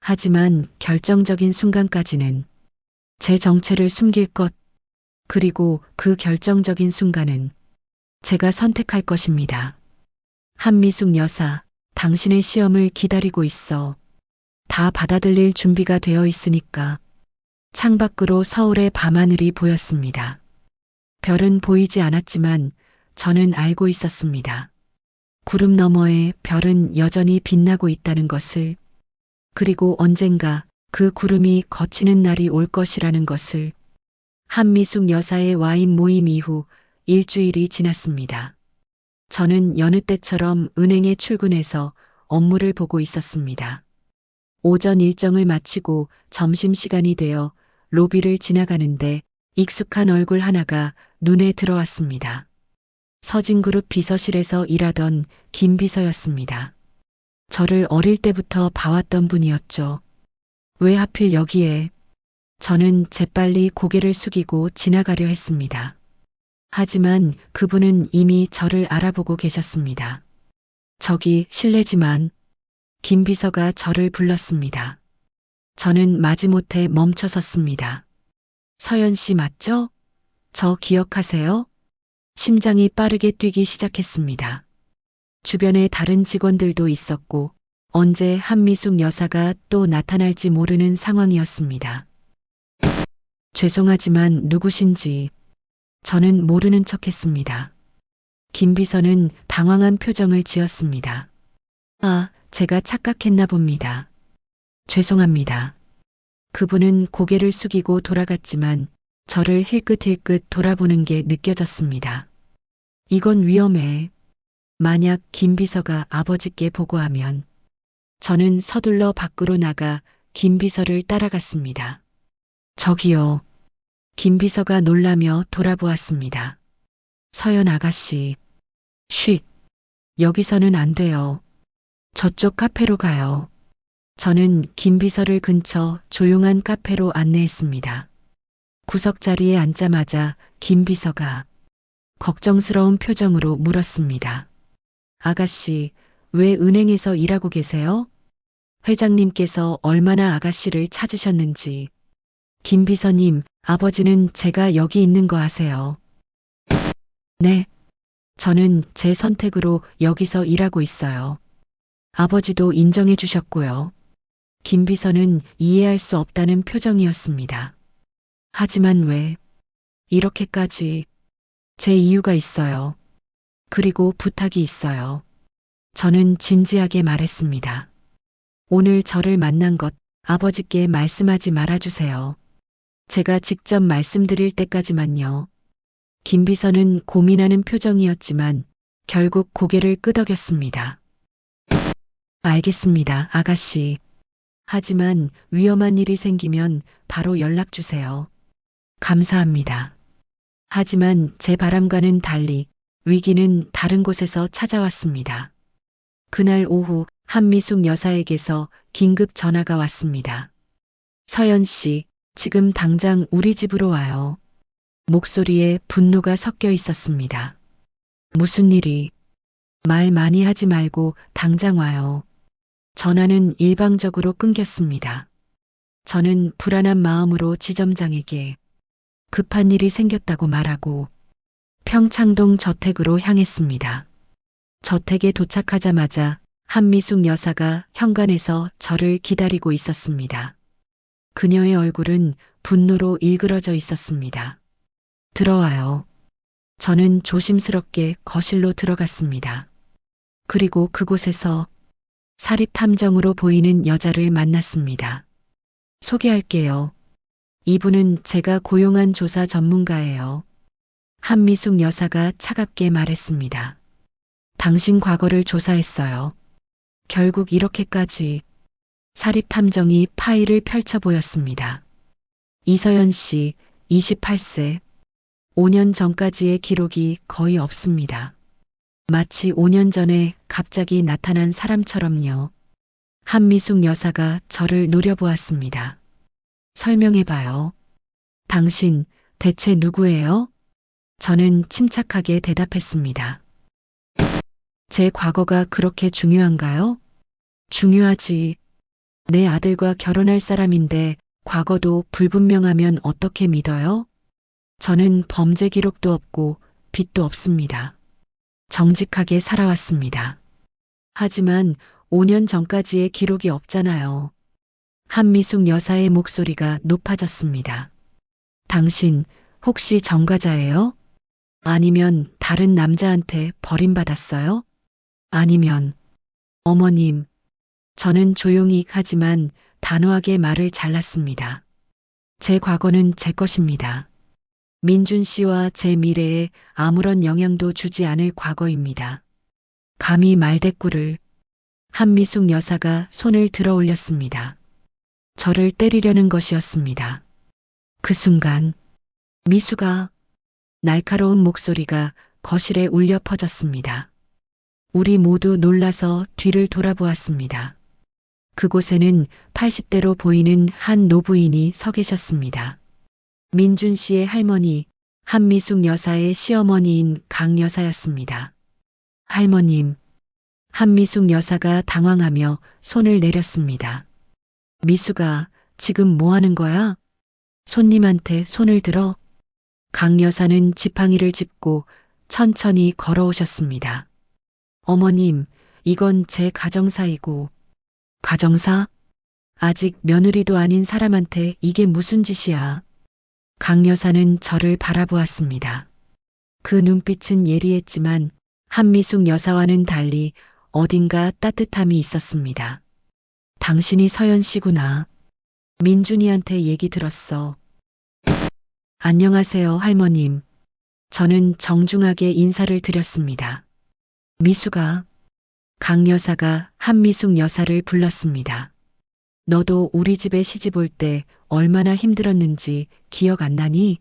하지만 결정적인 순간까지는 제 정체를 숨길 것. 그리고 그 결정적인 순간은 제가 선택할 것입니다. 한미숙 여사, 당신의 시험을 기다리고 있어. 다 받아들일 준비가 되어 있으니까. 창밖으로 서울의 밤하늘이 보였습니다. 별은 보이지 않았지만 저는 알고 있었습니다. 구름 너머에 별은 여전히 빛나고 있다는 것을, 그리고 언젠가 그 구름이 걷히는 날이 올 것이라는 것을. 한미숙 여사의 와인 모임 이후 일주일이 지났습니다. 저는 여느 때처럼 은행에 출근해서 업무를 보고 있었습니다. 오전 일정을 마치고 점심시간이 되어 로비를 지나가는데 익숙한 얼굴 하나가 눈에 들어왔습니다. 서진그룹 비서실에서 일하던 김 비서였습니다. 저를 어릴 때부터 봐왔던 분이었죠. 왜 하필 여기에? 저는 재빨리 고개를 숙이고 지나가려 했습니다. 하지만 그분은 이미 저를 알아보고 계셨습니다. 저기 실례지만 김 비서가 저를 불렀습니다. 저는 마지못해 멈춰섰습니다. 서연 씨 맞죠? 저 기억하세요? 심장이 빠르게 뛰기 시작했습니다. 주변에 다른 직원들도 있었고 언제 한미숙 여사가 또 나타날지 모르는 상황이었습니다. 죄송하지만 누구신지 저는 모르는 척했습니다. 김 비서는 당황한 표정을 지었습니다. 아, 제가 착각했나 봅니다. 죄송합니다. 그분은 고개를 숙이고 돌아갔지만 저를 힐끗힐끗 돌아보는 게 느껴졌습니다. 이건 위험해. 만약 김 비서가 아버지께 보고하면 저는 서둘러 밖으로 나가 김 비서를 따라갔습니다. 저기요. 김 비서가 놀라며 돌아보았습니다. 서연 아가씨. 쉿. 여기서는 안 돼요. 저쪽 카페로 가요. 저는 김 비서를 근처 조용한 카페로 안내했습니다. 구석 자리에 앉자마자 김 비서가 걱정스러운 표정으로 물었습니다. 아가씨, 왜 은행에서 일하고 계세요? 회장님께서 얼마나 아가씨를 찾으셨는지. 김 비서님, 아버지는 제가 여기 있는 거 아세요? 네. 저는 제 선택으로 여기서 일하고 있어요. 아버지도 인정해 주셨고요. 김 비서는 이해할 수 없다는 표정이었습니다. 하지만 왜? 이렇게까지. 제 이유가 있어요. 그리고 부탁이 있어요. 저는 진지하게 말했습니다. 오늘 저를 만난 것 아버지께 말씀하지 말아주세요. 제가 직접 말씀드릴 때까지만요. 김 비서는 고민하는 표정이었지만 결국 고개를 끄덕였습니다. 알겠습니다, 아가씨. 하지만 위험한 일이 생기면 바로 연락 주세요. 감사합니다. 하지만 제 바람과는 달리 위기는 다른 곳에서 찾아왔습니다. 그날 오후 한미숙 여사에게서 긴급 전화가 왔습니다. 서연 씨, 지금 당장 우리 집으로 와요. 목소리에 분노가 섞여 있었습니다. 무슨 일이? 말 많이 하지 말고 당장 와요. 전화는 일방적으로 끊겼습니다. 저는 불안한 마음으로 지점장에게 급한 일이 생겼다고 말하고 평창동 저택으로 향했습니다. 저택에 도착하자마자 한미숙 여사가 현관에서 저를 기다리고 있었습니다. 그녀의 얼굴은 분노로 일그러져 있었습니다. 들어와요. 저는 조심스럽게 거실로 들어갔습니다. 그리고 그곳에서 사립탐정으로 보이는 여자를 만났습니다. 소개할게요. 이분은 제가 고용한 조사 전문가예요. 한미숙 여사가 차갑게 말했습니다. 당신 과거를 조사했어요. 결국 이렇게까지. 사립탐정이 파일을 펼쳐 보였습니다. 이서연 씨, 28세. 5년 전까지의 기록이 거의 없습니다. 마치 5년 전에 갑자기 나타난 사람처럼요. 한미숙 여사가 저를 노려보았습니다. 설명해봐요. 당신 대체 누구예요? 저는 침착하게 대답했습니다. 제 과거가 그렇게 중요한가요? 중요하지. 내 아들과 결혼할 사람인데 과거도 불분명하면 어떻게 믿어요? 저는 범죄 기록도 없고 빚도 없습니다. 정직하게 살아왔습니다. 하지만 5년 전까지의 기록이 없잖아요. 한미숙 여사의 목소리가 높아졌습니다. 당신 혹시 전과자예요? 아니면 다른 남자한테 버림받았어요? 아니면 어머님. 저는 조용히 하지만 단호하게 말을 잘랐습니다. 제 과거는 제 것입니다. 민준 씨와 제 미래에 아무런 영향도 주지 않을 과거입니다. 감히 말대꾸를. 한미숙 여사가 손을 들어 올렸습니다. 저를 때리려는 것이었습니다. 그 순간 미수가 날카로운 목소리가 거실에 울려 퍼졌습니다. 우리 모두 놀라서 뒤를 돌아보았습니다. 그곳에는 80대로 보이는 한 노부인이 서 계셨습니다. 민준 씨의 할머니, 한미숙 여사의 시어머니인 강 여사였습니다. 할머님, 한미숙 여사가 당황하며 손을 내렸습니다. 미수가 지금 뭐 하는 거야? 손님한테 손을 들어? 강 여사는 지팡이를 짚고 천천히 걸어오셨습니다. 어머님, 이건 제 가정사이고. 가정사? 아직 며느리도 아닌 사람한테 이게 무슨 짓이야? 강 여사는 저를 바라보았습니다. 그 눈빛은 예리했지만 한미숙 여사와는 달리 어딘가 따뜻함이 있었습니다. 당신이 서연 씨구나. 민준이한테 얘기 들었어. 안녕하세요, 할머님. 저는 정중하게 인사를 드렸습니다. 미숙아. 강 여사가 한미숙 여사를 불렀습니다. 너도 우리 집에 시집 올 때 얼마나 힘들었는지 기억 안 나니?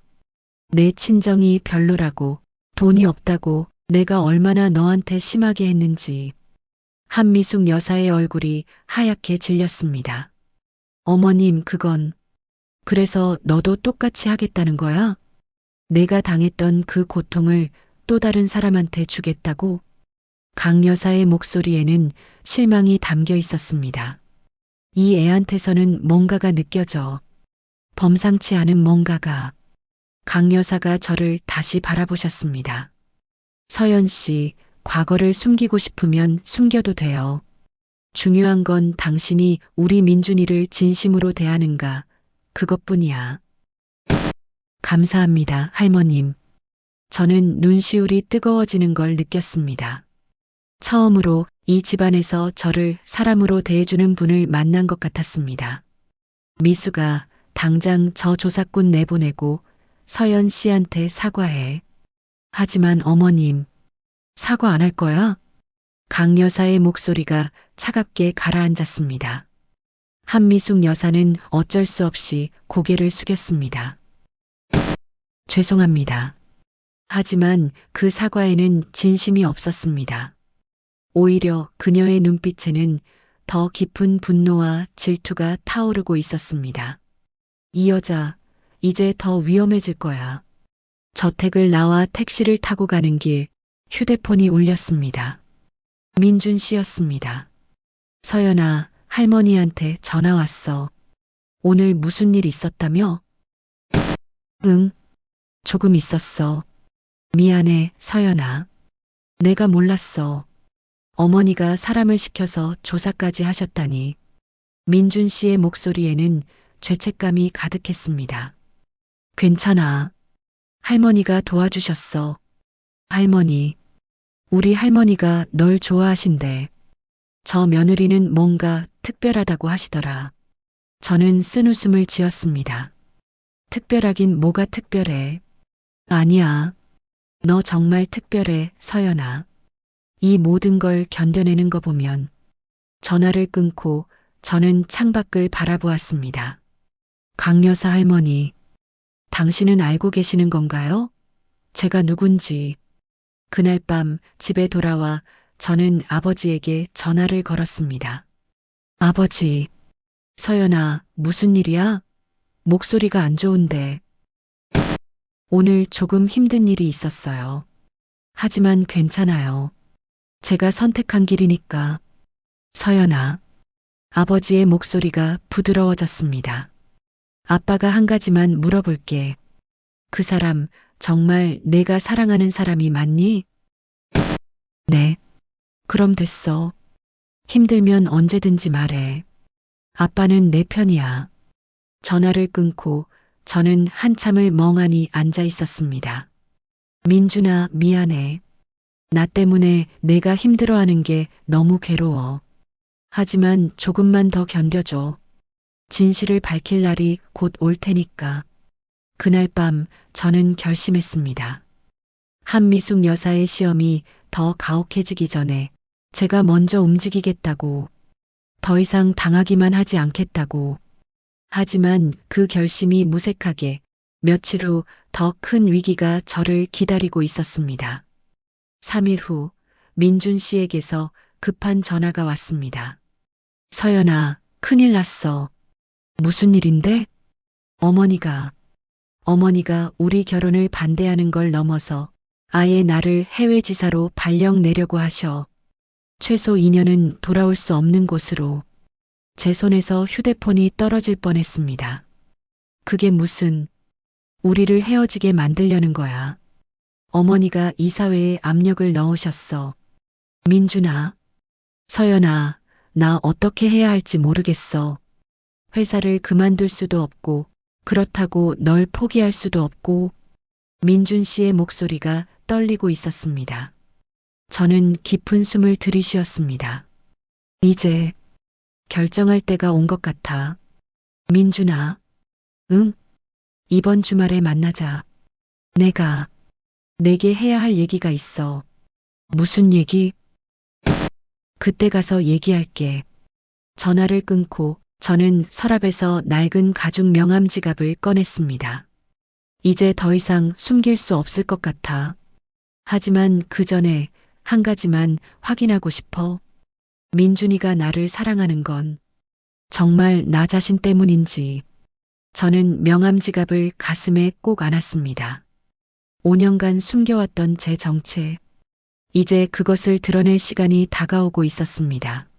내 친정이 별로라고, 돈이 없다고 내가 얼마나 너한테 심하게 했는지. 한미숙 여사의 얼굴이 하얗게 질렸습니다. 어머님, 그건. 그래서 너도 똑같이 하겠다는 거야? 내가 당했던 그 고통을 또 다른 사람한테 주겠다고? 강 여사의 목소리에는 실망이 담겨 있었습니다. 이 애한테서는 뭔가가 느껴져. 범상치 않은 뭔가가. 강 여사가 저를 다시 바라보셨습니다. 서연 씨, 과거를 숨기고 싶으면 숨겨도 돼요. 중요한 건 당신이 우리 민준이를 진심으로 대하는가, 그것뿐이야. 감사합니다, 할머님. 저는 눈시울이 뜨거워지는 걸 느꼈습니다. 처음으로 이 집안에서 저를 사람으로 대해주는 분을 만난 것 같았습니다. 미수가 당장 저 조사꾼 내보내고 서연 씨한테 사과해. 하지만 어머님, 사과 안 할 거야? 강 여사의 목소리가 차갑게 가라앉았습니다. 한미숙 여사는 어쩔 수 없이 고개를 숙였습니다. 죄송합니다. 하지만 그 사과에는 진심이 없었습니다. 오히려 그녀의 눈빛에는 더 깊은 분노와 질투가 타오르고 있었습니다. 이 여자, 이제 더 위험해질 거야. 저택을 나와 택시를 타고 가는 길, 휴대폰이 울렸습니다. 민준 씨였습니다. 서연아, 할머니한테 전화 왔어. 오늘 무슨 일 있었다며? 응, 조금 있었어. 미안해, 서연아. 내가 몰랐어. 어머니가 사람을 시켜서 조사까지 하셨다니. 민준 씨의 목소리에는 죄책감이 가득했습니다. 괜찮아. 할머니가 도와주셨어. 할머니. 우리 할머니가 널 좋아하신대. 저 며느리는 뭔가 특별하다고 하시더라. 저는 쓴웃음을 지었습니다. 특별하긴 뭐가 특별해. 아니야. 너 정말 특별해, 서연아. 이 모든 걸 견뎌내는 거 보면. 전화를 끊고 저는 창밖을 바라보았습니다. 강 여사 할머니, 당신은 알고 계시는 건가요? 제가 누군지. 그날 밤 집에 돌아와 저는 아버지에게 전화를 걸었습니다. 아버지, 서연아, 무슨 일이야? 목소리가 안 좋은데. 오늘 조금 힘든 일이 있었어요. 하지만 괜찮아요. 제가 선택한 길이니까. 서연아. 아버지의 목소리가 부드러워졌습니다. 아빠가 한 가지만 물어볼게. 그 사람 정말 내가 사랑하는 사람이 맞니? 네. 그럼 됐어. 힘들면 언제든지 말해. 아빠는 내 편이야. 전화를 끊고 저는 한참을 멍하니 앉아 있었습니다. 민준아, 미안해. 나 때문에 내가 힘들어하는 게 너무 괴로워. 하지만 조금만 더 견뎌줘. 진실을 밝힐 날이 곧 올 테니까. 그날 밤 저는 결심했습니다. 한미숙 여사의 시험이 더 가혹해지기 전에 제가 먼저 움직이겠다고. 더 이상 당하기만 하지 않겠다고. 하지만 그 결심이 무색하게 며칠 후 더 큰 위기가 저를 기다리고 있었습니다. 3일 후 민준 씨에게서 급한 전화가 왔습니다. 서연아, 큰일 났어. 무슨 일인데? 어머니가 우리 결혼을 반대하는 걸 넘어서 아예 나를 해외 지사로 발령 내려고 하셔. 최소 2년은 돌아올 수 없는 곳으로. 제 손에서 휴대폰이 떨어질 뻔했습니다. 그게 무슨, 우리를 헤어지게 만들려는 거야. 어머니가 이사회에 압력을 넣으셨어. 민준아, 서연아, 나 어떻게 해야 할지 모르겠어. 회사를 그만둘 수도 없고, 그렇다고 널 포기할 수도 없고, 민준 씨의 목소리가 떨리고 있었습니다. 저는 깊은 숨을 들이쉬었습니다. 이제 결정할 때가 온 것 같아. 민준아, 응? 이번 주말에 만나자. 내게 해야 할 얘기가 있어. 무슨 얘기? 그때 가서 얘기할게. 전화를 끊고 저는 서랍에서 낡은 가죽 명함 지갑을 꺼냈습니다. 이제 더 이상 숨길 수 없을 것 같아. 하지만 그 전에 한 가지만 확인하고 싶어. 민준이가 나를 사랑하는 건 정말 나 자신 때문인지. 저는 명함 지갑을 가슴에 꼭 안았습니다. 5년간 숨겨왔던 제 정체. 이제 그것을 드러낼 시간이 다가오고 있었습니다.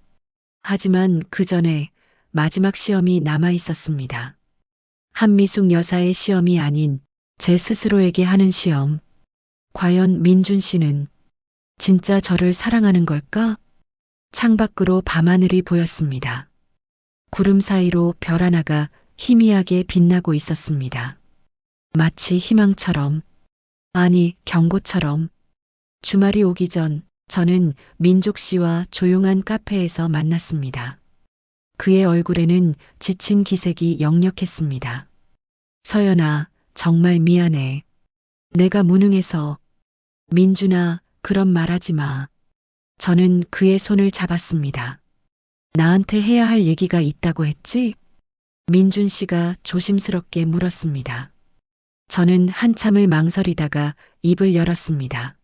하지만 그 전에 마지막 시험이 남아 있었습니다. 한미숙 여사의 시험이 아닌 제 스스로에게 하는 시험. 과연 민준 씨는 진짜 저를 사랑하는 걸까? 창밖으로 밤하늘이 보였습니다. 구름 사이로 별 하나가 희미하게 빛나고 있었습니다. 마치 희망처럼, 아니 경고처럼. 주말이 오기 전 저는 민족 씨와 조용한 카페에서 만났습니다. 그의 얼굴에는 지친 기색이 역력했습니다. 서연아, 정말 미안해. 내가 무능해서. 민준아, 그런 말하지 마. 저는 그의 손을 잡았습니다. 나한테 해야 할 얘기가 있다고 했지? 민준 씨가 조심스럽게 물었습니다. 저는 한참을 망설이다가 입을 열었습니다.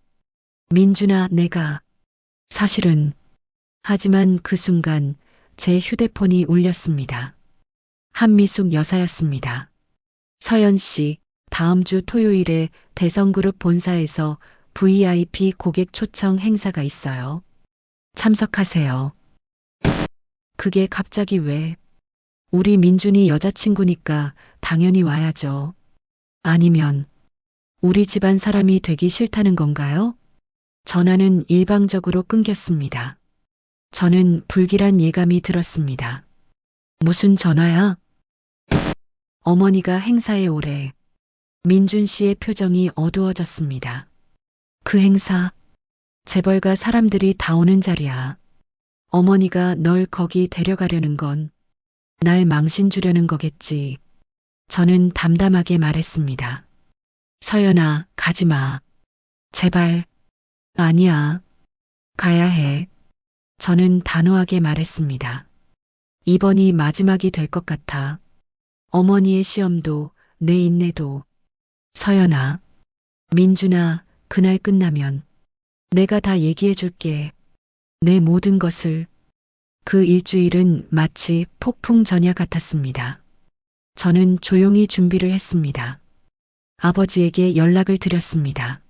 민준아, 사실은. 하지만 그 순간 제 휴대폰이 울렸습니다. 한미숙 여사였습니다. 서연 씨, 다음 주 토요일에 대성그룹 본사에서 VIP 고객 초청 행사가 있어요. 참석하세요. 그게 갑자기 왜? 우리 민준이 여자친구니까 당연히 와야죠. 아니면 우리 집안 사람이 되기 싫다는 건가요? 전화는 일방적으로 끊겼습니다. 저는 불길한 예감이 들었습니다. 무슨 전화야? 어머니가 행사에 오래. 민준 씨의 표정이 어두워졌습니다. 그 행사, 재벌가 사람들이 다 오는 자리야. 어머니가 널 거기 데려가려는 건 날 망신 주려는 거겠지. 저는 담담하게 말했습니다. 서연아, 가지 마. 제발. 아니야. 가야 해. 저는 단호하게 말했습니다. 이번이 마지막이 될 것 같아. 어머니의 시험도 내 인내도. 서연아, 민준아, 그날 끝나면 내가 다 얘기해 줄게. 내 모든 것을. 그 일주일은 마치 폭풍 전야 같았습니다. 저는 조용히 준비를 했습니다. 아버지에게 연락을 드렸습니다.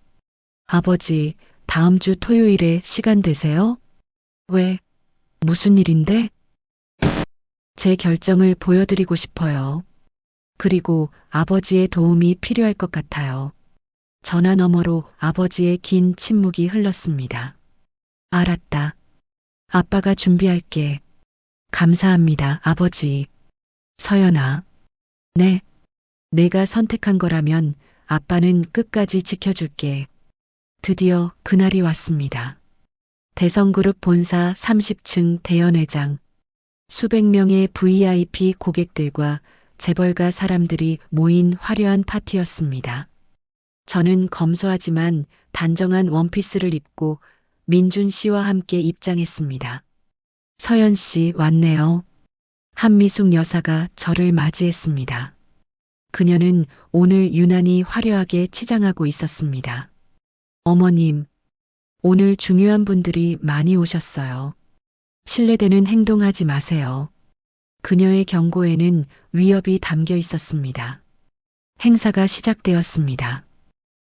아버지, 다음 주 토요일에 시간 되세요? 왜? 무슨 일인데? 제 결정을 보여드리고 싶어요. 그리고 아버지의 도움이 필요할 것 같아요. 전화 너머로 아버지의 긴 침묵이 흘렀습니다. 알았다. 아빠가 준비할게. 감사합니다, 아버지. 서연아. 네. 내가 선택한 거라면 아빠는 끝까지 지켜줄게. 드디어 그날이 왔습니다. 대성그룹 본사 30층 대연회장. 수백 명의 VIP 고객들과 재벌가 사람들이 모인 화려한 파티였습니다. 저는 검소하지만 단정한 원피스를 입고 민준 씨와 함께 입장했습니다. 서연 씨 왔네요. 한미숙 여사가 저를 맞이했습니다. 그녀는 오늘 유난히 화려하게 치장하고 있었습니다. 어머님, 오늘 중요한 분들이 많이 오셨어요. 실례되는 행동하지 마세요. 그녀의 경고에는 위협이 담겨 있었습니다. 행사가 시작되었습니다.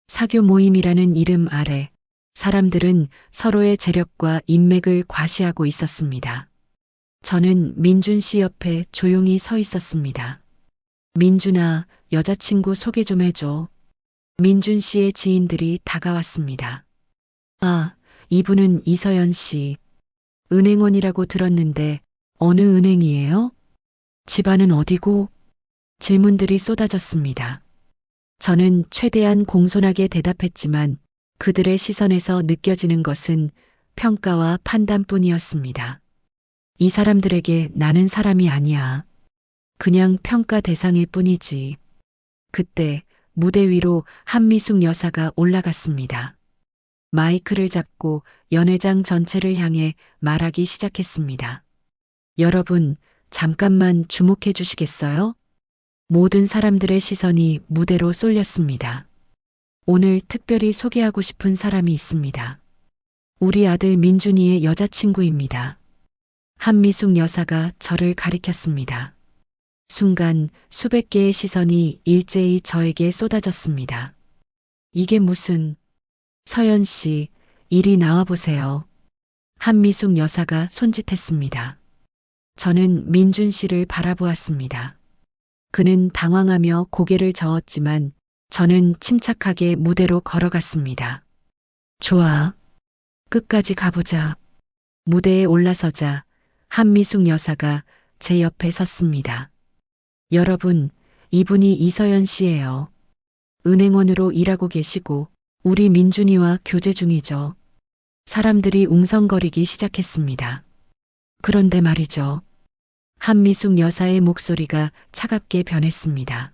사교 모임이라는 이름 아래 사람들은 서로의 재력과 인맥을 과시하고 있었습니다. 저는 민준 씨 옆에 조용히 서 있었습니다. 민준아, 여자친구 소개 좀 해줘. 민준 씨의 지인들이 다가왔습니다. 아, 이분은 이서연 씨. 은행원이라고 들었는데 어느 은행이에요? 집안은 어디고? 질문들이 쏟아졌습니다. 저는 최대한 공손하게 대답했지만 그들의 시선에서 느껴지는 것은 평가와 판단뿐이었습니다. 이 사람들에게 나는 사람이 아니야. 그냥 평가 대상일 뿐이지. 그때 무대 위로 한미숙 여사가 올라갔습니다. 마이크를 잡고 연회장 전체를 향해 말하기 시작했습니다. 여러분, 잠깐만 주목해 주시겠어요? 모든 사람들의 시선이 무대로 쏠렸습니다. 오늘 특별히 소개하고 싶은 사람이 있습니다. 우리 아들 민준이의 여자친구입니다. 한미숙 여사가 저를 가리켰습니다. 순간 수백 개의 시선이 일제히 저에게 쏟아졌습니다. 이게 무슨... 서연 씨, 이리 나와 보세요. 한미숙 여사가 손짓했습니다. 저는 민준 씨를 바라보았습니다. 그는 당황하며 고개를 저었지만 저는 침착하게 무대로 걸어갔습니다. 좋아. 끝까지 가보자. 무대에 올라서자 한미숙 여사가 제 옆에 섰습니다. 여러분, 이분이 이서연 씨예요. 은행원으로 일하고 계시고 우리 민준이와 교제 중이죠. 사람들이 웅성거리기 시작했습니다. 그런데 말이죠. 한미숙 여사의 목소리가 차갑게 변했습니다.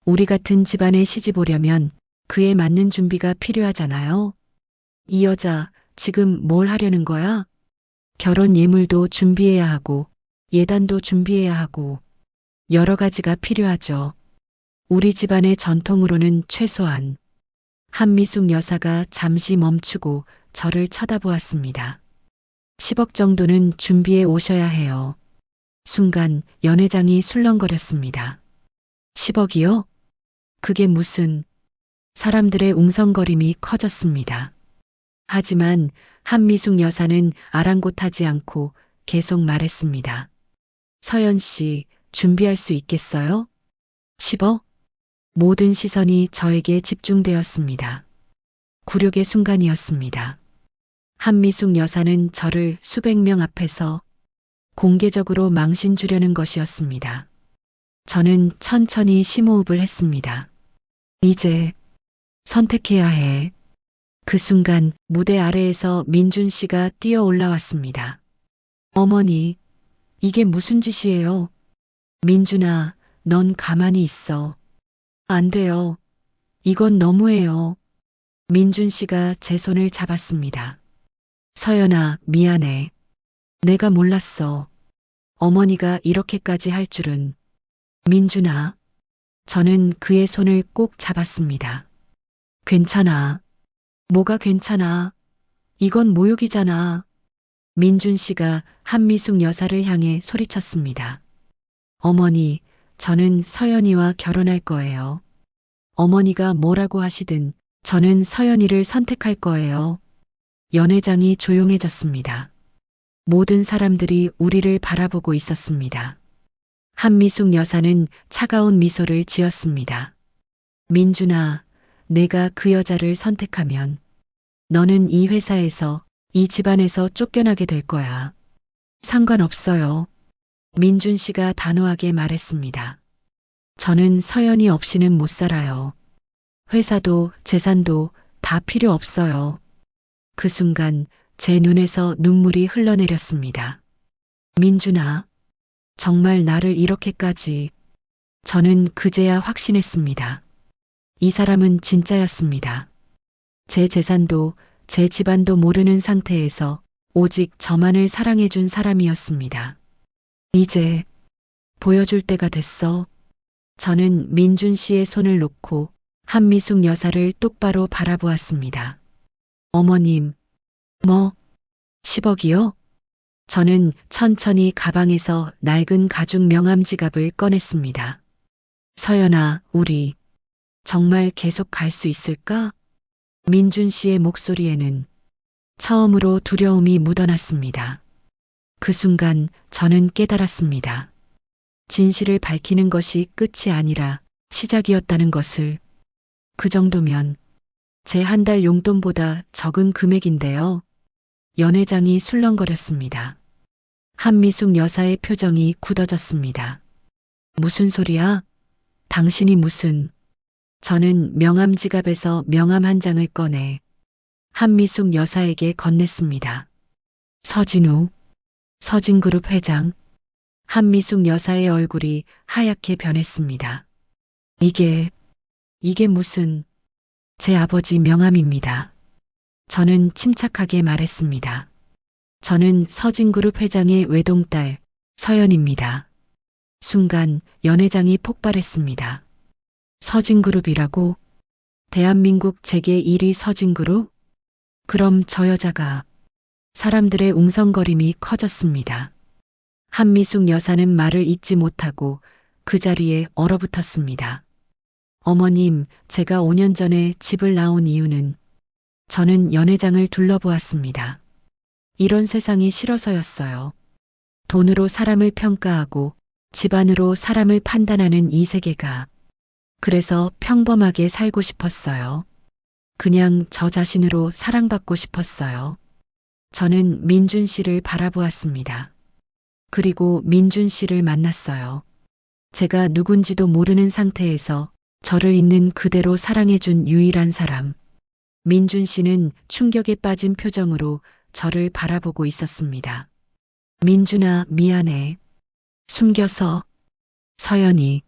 우리 같은 집안에 시집 오려면 그에 맞는 준비가 필요하잖아요. 이 여자 지금 뭘 하려는 거야? 결혼 예물도 준비해야 하고 예단도 준비해야 하고 여러 가지가 필요하죠. 우리 집안의 전통으로는 최소한... 한미숙 여사가 잠시 멈추고 저를 쳐다보았습니다. 10억 정도는 준비해 오셔야 해요. 순간 연회장이 술렁거렸습니다. 10억이요? 그게 무슨... 사람들의 웅성거림이 커졌습니다. 하지만 한미숙 여사는 아랑곳하지 않고 계속 말했습니다. 서연 씨, 준비할 수 있겠어요? 10억? 모든 시선이 저에게 집중되었습니다. 굴욕의 순간이었습니다. 한미숙 여사는 저를 수백 명 앞에서 공개적으로 망신 주려는 것이었습니다. 저는 천천히 심호흡을 했습니다. 이제 선택해야 해. 그 순간 무대 아래에서 민준 씨가 뛰어 올라왔습니다. 어머니, 이게 무슨 짓이에요? 민준아, 넌 가만히 있어. 안 돼요. 이건 너무해요. 민준 씨가 제 손을 잡았습니다. 서연아, 미안해. 내가 몰랐어. 어머니가 이렇게까지 할 줄은. 민준아. 저는 그의 손을 꼭 잡았습니다. 괜찮아. 뭐가 괜찮아. 이건 모욕이잖아. 민준 씨가 한미숙 여사를 향해 소리쳤습니다. 어머니, 저는 서연이와 결혼할 거예요. 어머니가 뭐라고 하시든 저는 서연이를 선택할 거예요. 연회장이 조용해졌습니다. 모든 사람들이 우리를 바라보고 있었습니다. 한미숙 여사는 차가운 미소를 지었습니다. 민준아, 내가 그 여자를 선택하면 너는 이 회사에서, 이 집안에서 쫓겨나게 될 거야. 상관없어요. 민준 씨가 단호하게 말했습니다. 저는 서연이 없이는 못 살아요. 회사도 재산도 다 필요 없어요. 그 순간 제 눈에서 눈물이 흘러내렸습니다. 민준아, 정말 나를 이렇게까지... 저는 그제야 확신했습니다. 이 사람은 진짜였습니다. 제 재산도 제 집안도 모르는 상태에서 오직 저만을 사랑해준 사람이었습니다. 이제 보여줄 때가 됐어. 저는 민준 씨의 손을 놓고 한미숙 여사를 똑바로 바라보았습니다. 어머님, 뭐? 10억이요? 저는 천천히 가방에서 낡은 가죽 명함 지갑을 꺼냈습니다. 서연아, 우리 정말 계속 갈 수 있을까? 민준 씨의 목소리에는 처음으로 두려움이 묻어났습니다. 그 순간 저는 깨달았습니다. 진실을 밝히는 것이 끝이 아니라 시작이었다는 것을. 그 정도면 제 한 달 용돈보다 적은 금액인데요. 연회장이 술렁거렸습니다. 한미숙 여사의 표정이 굳어졌습니다. 무슨 소리야? 당신이 무슨... 저는 명함 지갑에서 명함 한 장을 꺼내 한미숙 여사에게 건넸습니다. 서진우, 서진그룹 회장. 한미숙 여사의 얼굴이 하얗게 변했습니다. 이게 무슨... 제 아버지 명함입니다. 저는 침착하게 말했습니다. 저는 서진그룹 회장의 외동딸 서연입니다. 순간 연회장이 폭발했습니다. 서진그룹이라고? 대한민국 재계 1위 서진그룹? 그럼 저 여자가... 사람들의 웅성거림이 커졌습니다. 한미숙 여사는 말을 잇지 못하고 그 자리에 얼어붙었습니다. 어머님, 제가 5년 전에 집을 나온 이유는 저는 연회장을 둘러보았습니다. 이런 세상이 싫어서였어요. 돈으로 사람을 평가하고 집안으로 사람을 판단하는 이 세계가. 그래서 평범하게 살고 싶었어요. 그냥 저 자신으로 사랑받고 싶었어요. 저는 민준 씨를 바라보았습니다. 그리고 민준 씨를 만났어요. 제가 누군지도 모르는 상태에서 저를 있는 그대로 사랑해준 유일한 사람. 민준 씨는 충격에 빠진 표정으로 저를 바라보고 있었습니다. 민준아, 미안해. 숨겨서. 서연이.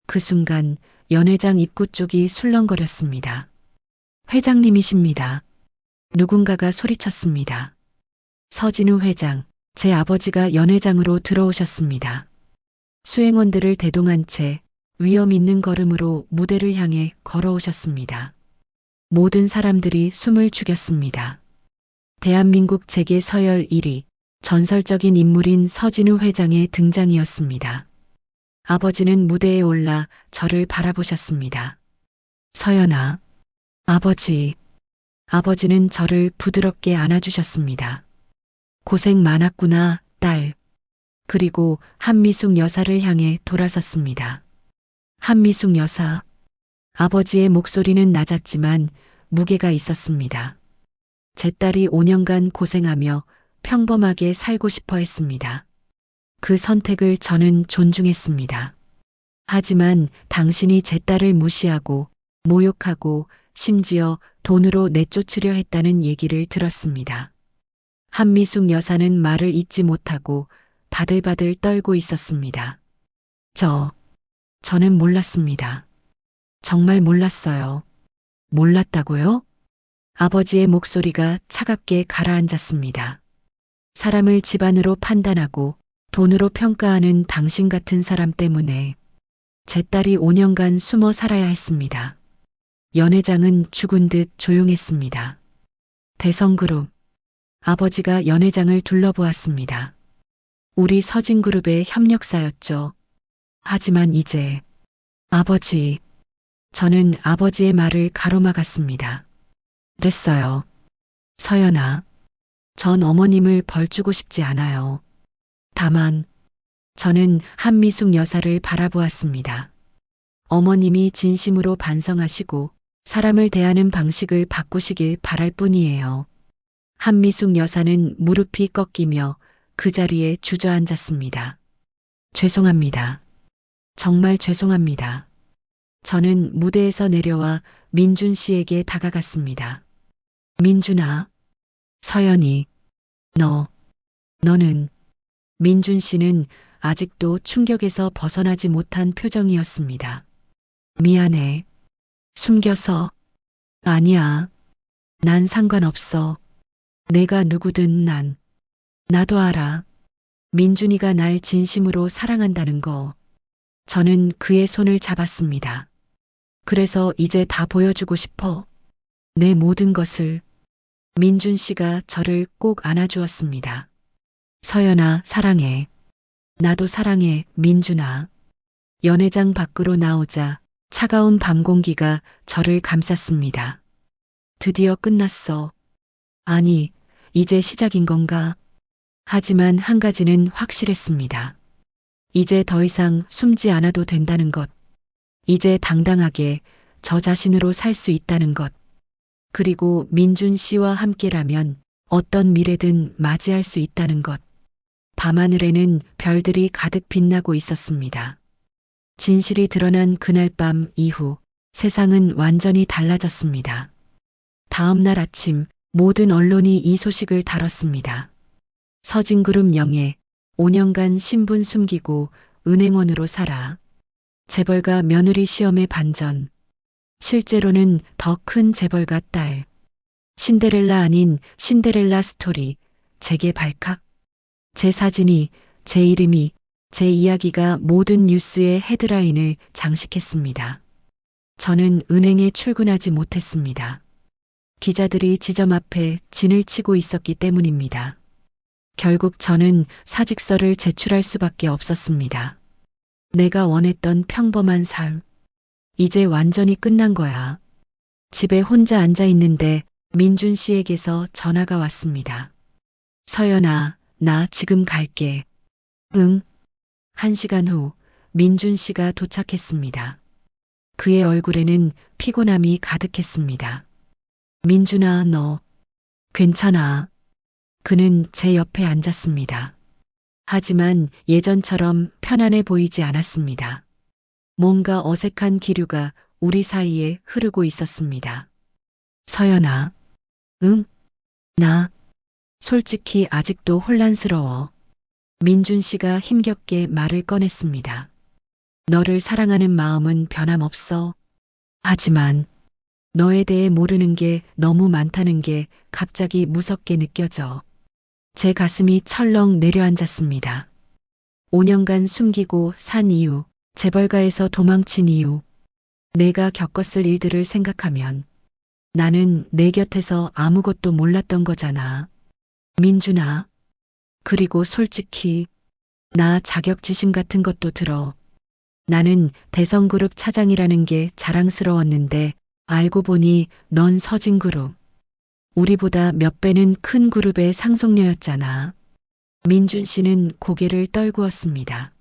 그 순간 연회장 입구 쪽이 술렁거렸습니다. 회장님이십니다. 누군가가 소리쳤습니다. 서진우 회장, 제 아버지가 연회장으로 들어오셨습니다. 수행원들을 대동한 채 위험 있는 걸음으로 무대를 향해 걸어오셨습니다. 모든 사람들이 숨을 죽였습니다. 대한민국 재계 서열 1위, 전설적인 인물인 서진우 회장의 등장이었습니다. 아버지는 무대에 올라 저를 바라보셨습니다. 서연아, 아버지. 아버지는 저를 부드럽게 안아주셨습니다. 고생 많았구나, 딸. 그리고 한미숙 여사를 향해 돌아섰습니다. 한미숙 여사. 아버지의 목소리는 낮았지만 무게가 있었습니다. 제 딸이 5년간 고생하며 평범하게 살고 싶어 했습니다. 그 선택을 저는 존중했습니다. 하지만 당신이 제 딸을 무시하고 모욕하고 심지어 돈으로 내쫓으려 했다는 얘기를 들었습니다. 한미숙 여사는 말을 잇지 못하고 바들바들 떨고 있었습니다. 저는 몰랐습니다. 정말 몰랐어요. 몰랐다고요? 아버지의 목소리가 차갑게 가라앉았습니다. 사람을 집안으로 판단하고 돈으로 평가하는 당신 같은 사람 때문에 제 딸이 5년간 숨어 살아야 했습니다. 연회장은 죽은 듯 조용했습니다. 대성그룹. 아버지가 연회장을 둘러보았습니다. 우리 서진그룹의 협력사였죠. 하지만 이제 아버지. 저는 아버지의 말을 가로막았습니다. 됐어요. 서연아. 전 어머님을 벌주고 싶지 않아요. 다만 저는 한미숙 여사를 바라보았습니다. 어머님이 진심으로 반성하시고 사람을 대하는 방식을 바꾸시길 바랄 뿐이에요. 한미숙 여사는 무릎이 꺾이며 그 자리에 주저앉았습니다. 죄송합니다. 정말 죄송합니다. 저는 무대에서 내려와 민준 씨에게 다가갔습니다. 민준아. 서연이. 너는. 민준 씨는 아직도 충격에서 벗어나지 못한 표정이었습니다. 미안해. 숨겨서. 아니야. 난 상관없어. 내가 누구든 나도 알아. 민준이가 날 진심으로 사랑한다는 거. 저는 그의 손을 잡았습니다. 그래서 이제 다 보여주고 싶어. 내 모든 것을. 민준 씨가 저를 꼭 안아주었습니다. 서연아, 사랑해. 나도 사랑해, 민준아. 연회장 밖으로 나오자 차가운 밤 공기가 저를 감쌌습니다. 드디어 끝났어. 아니, 이제 시작인 건가? 하지만 한 가지는 확실했습니다. 이제 더 이상 숨지 않아도 된다는 것. 이제 당당하게 저 자신으로 살 수 있다는 것. 그리고 민준 씨와 함께라면 어떤 미래든 맞이할 수 있다는 것. 밤하늘에는 별들이 가득 빛나고 있었습니다. 진실이 드러난 그날 밤 이후 세상은 완전히 달라졌습니다. 다음 날 아침 모든 언론이 이 소식을 다뤘습니다. 서진그룹 영애, 5년간 신분 숨기고 은행원으로 살아. 재벌가 며느리 시험에 반전. 실제로는 더 큰 재벌가 딸. 신데렐라 아닌 신데렐라 스토리. 제게 발칵. 제 사진이, 제 이름이, 제 이야기가 모든 뉴스의 헤드라인을 장식했습니다. 저는 은행에 출근하지 못했습니다. 기자들이 지점 앞에 진을 치고 있었기 때문입니다. 결국 저는 사직서를 제출할 수밖에 없었습니다. 내가 원했던 평범한 삶. 이제 완전히 끝난 거야. 집에 혼자 앉아 있는데 민준 씨에게서 전화가 왔습니다. 서연아, 나 지금 갈게. 응. 1시간 후 민준 씨가 도착했습니다. 그의 얼굴에는 피곤함이 가득했습니다. 민준아, 너 괜찮아? 그는 제 옆에 앉았습니다. 하지만 예전처럼 편안해 보이지 않았습니다. 뭔가 어색한 기류가 우리 사이에 흐르고 있었습니다. 서연아, 응? 나 솔직히 아직도 혼란스러워. 민준 씨가 힘겹게 말을 꺼냈습니다. 너를 사랑하는 마음은 변함없어. 하지만 너에 대해 모르는 게 너무 많다는 게 갑자기 무섭게 느껴져. 제 가슴이 철렁 내려앉았습니다. 5년간 숨기고 산 이유, 재벌가에서 도망친 이유, 내가 겪었을 일들을 생각하면 나는 내 곁에서 아무것도 몰랐던 거잖아. 민준아. 그리고 솔직히 나 자격지심 같은 것도 들어. 나는 대성그룹 차장이라는 게 자랑스러웠는데 알고 보니 넌 서진그룹. 우리보다 몇 배는 큰 그룹의 상속녀였잖아. 민준 씨는 고개를 떨구었습니다.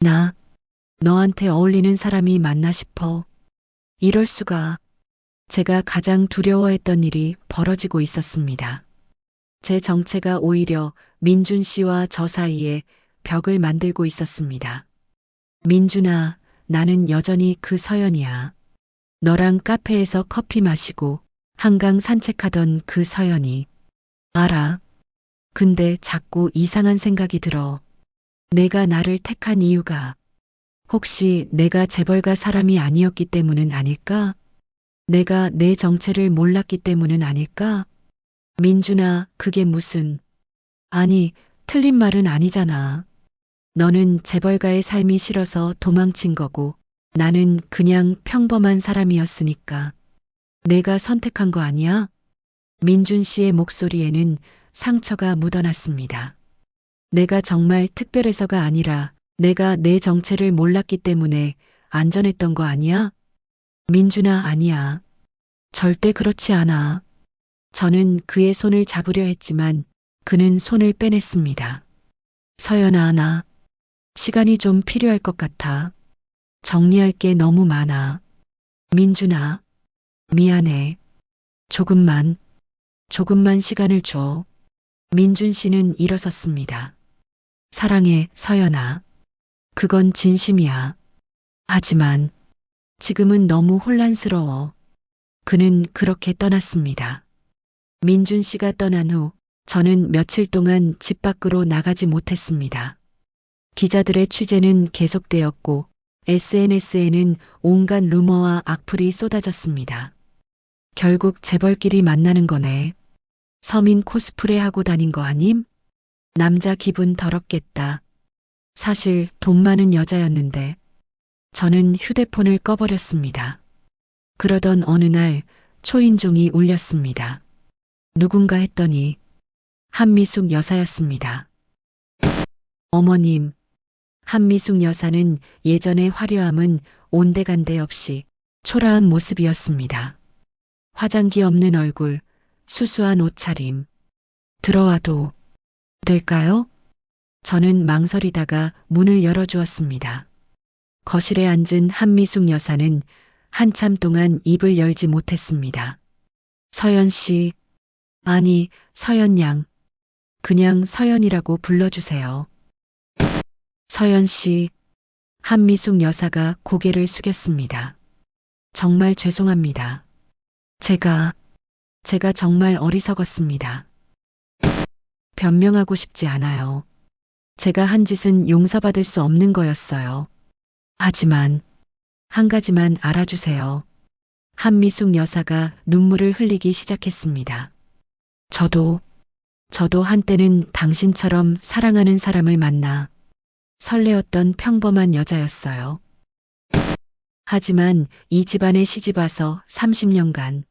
나 너한테 어울리는 사람이 맞나 싶어. 이럴 수가. 제가 가장 두려워했던 일이 벌어지고 있었습니다. 제 정체가 오히려 민준 씨와 저 사이에 벽을 만들고 있었습니다. 민준아, 나는 여전히 그 서연이야. 너랑 카페에서 커피 마시고 한강 산책하던 그 서연이. 알아. 근데 자꾸 이상한 생각이 들어. 내가 나를 택한 이유가 혹시 내가 재벌가 사람이 아니었기 때문은 아닐까? 내가 내 정체를 몰랐기 때문은 아닐까? 민준아, 그게 무슨. 아니, 틀린 말은 아니잖아. 너는 재벌가의 삶이 싫어서 도망친 거고 나는 그냥 평범한 사람이었으니까. 내가 선택한 거 아니야? 민준 씨의 목소리에는 상처가 묻어났습니다. 내가 정말 특별해서가 아니라 내가 내 정체를 몰랐기 때문에 안전했던 거 아니야? 민준아, 아니야. 절대 그렇지 않아. 저는 그의 손을 잡으려 했지만 그는 손을 빼냈습니다. 서연아, 나 시간이 좀 필요할 것 같아. 정리할 게 너무 많아. 민준아, 미안해. 조금만 시간을 줘. 민준 씨는 일어섰습니다. 사랑해, 서연아. 그건 진심이야. 하지만 지금은 너무 혼란스러워. 그는 그렇게 떠났습니다. 민준 씨가 떠난 후 저는 며칠 동안 집 밖으로 나가지 못했습니다. 기자들의 취재는 계속되었고 SNS에는 온갖 루머와 악플이 쏟아졌습니다. 결국 재벌끼리 만나는 거네. 서민 코스프레 하고 다닌 거 아님? 남자 기분 더럽겠다. 사실 돈 많은 여자였는데 저는 휴대폰을 꺼버렸습니다. 그러던 어느 날 초인종이 울렸습니다. 누군가 했더니 한미숙 여사였습니다. 어머님, 한미숙 여사는 예전의 화려함은 온데간데 없이 초라한 모습이었습니다. 화장기 없는 얼굴, 수수한 옷차림. 들어와도 될까요? 저는 망설이다가 문을 열어주었습니다. 거실에 앉은 한미숙 여사는 한참 동안 입을 열지 못했습니다. 서연 씨, 아니, 서연 양. 그냥 서연이라고 불러주세요. 서연 씨, 한미숙 여사가 고개를 숙였습니다. 정말 죄송합니다. 제가 정말 어리석었습니다. 변명하고 싶지 않아요. 제가 한 짓은 용서받을 수 없는 거였어요. 하지만, 한 가지만 알아주세요. 한미숙 여사가 눈물을 흘리기 시작했습니다. 저도 한때는 당신처럼 사랑하는 사람을 만나 설레었던 평범한 여자였어요. 하지만 이 집안에 시집와서 30년간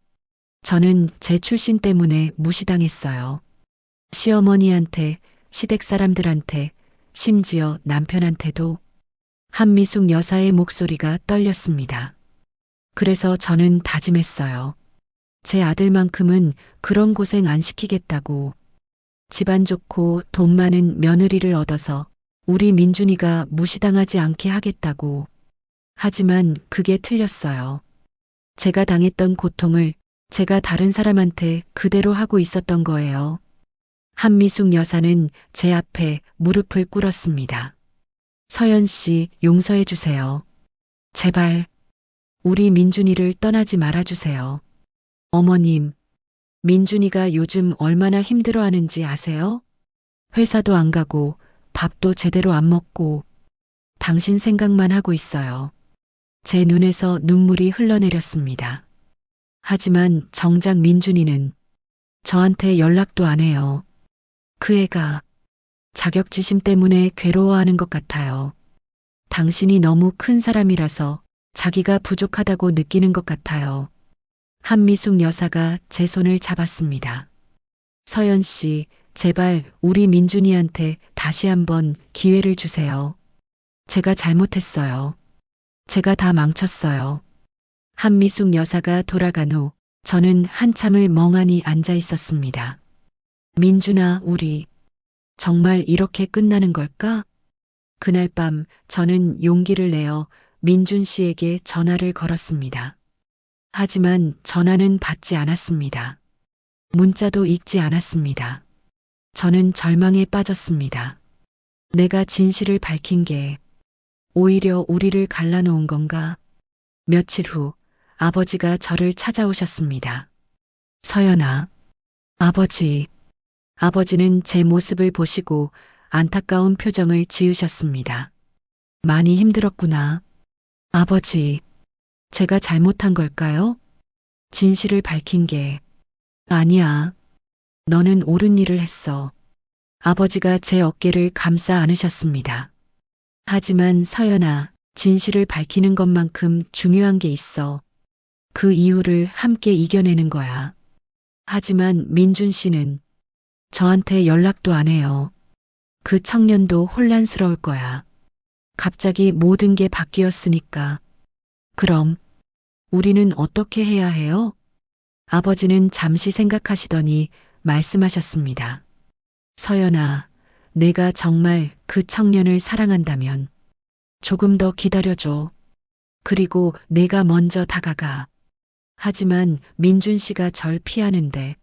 저는 제 출신 때문에 무시당했어요. 시어머니한테, 시댁 사람들한테, 심지어 남편한테도 한미숙 여사의 목소리가 떨렸습니다. 그래서 저는 다짐했어요. 제 아들만큼은 그런 고생 안 시키겠다고. 집안 좋고 돈 많은 며느리를 얻어서 우리 민준이가 무시당하지 않게 하겠다고. 하지만 그게 틀렸어요. 제가 당했던 고통을 제가 다른 사람한테 그대로 하고 있었던 거예요. 한미숙 여사는 제 앞에 무릎을 꿇었습니다. 서연 씨, 용서해 주세요. 제발, 우리 민준이를 떠나지 말아주세요. 어머님, 민준이가 요즘 얼마나 힘들어하는지 아세요? 회사도 안 가고 밥도 제대로 안 먹고 당신 생각만 하고 있어요. 제 눈에서 눈물이 흘러내렸습니다. 하지만 정작 민준이는 저한테 연락도 안 해요. 그 애가 자격지심 때문에 괴로워하는 것 같아요. 당신이 너무 큰 사람이라서 자기가 부족하다고 느끼는 것 같아요. 한미숙 여사가 제 손을 잡았습니다. 서연 씨, 제발 우리 민준이한테 다시 한번 기회를 주세요. 제가 잘못했어요. 제가 다 망쳤어요. 한미숙 여사가 돌아간 후 저는 한참을 멍하니 앉아 있었습니다. 민준아, 우리 정말 이렇게 끝나는 걸까? 그날 밤 저는 용기를 내어 민준 씨에게 전화를 걸었습니다. 하지만 전화는 받지 않았습니다. 문자도 읽지 않았습니다. 저는 절망에 빠졌습니다. 내가 진실을 밝힌 게 오히려 우리를 갈라놓은 건가? 며칠 후 아버지가 저를 찾아오셨습니다. 서연아, 아버지는 제 모습을 보시고 안타까운 표정을 지으셨습니다. 많이 힘들었구나. 아버지, 제가 잘못한 걸까요? 진실을 밝힌 게 아니야. 너는 옳은 일을 했어. 아버지가 제 어깨를 감싸 안으셨습니다. 하지만 서연아, 진실을 밝히는 것만큼 중요한 게 있어. 그 이유를 함께 이겨내는 거야. 하지만 민준 씨는 저한테 연락도 안 해요. 그 청년도 혼란스러울 거야. 갑자기 모든 게 바뀌었으니까. 그럼 우리는 어떻게 해야 해요? 아버지는 잠시 생각하시더니 말씀하셨습니다. 서연아, 내가 정말 그 청년을 사랑한다면 조금 더 기다려줘. 그리고 내가 먼저 다가가. 하지만 민준 씨가 절 피하는데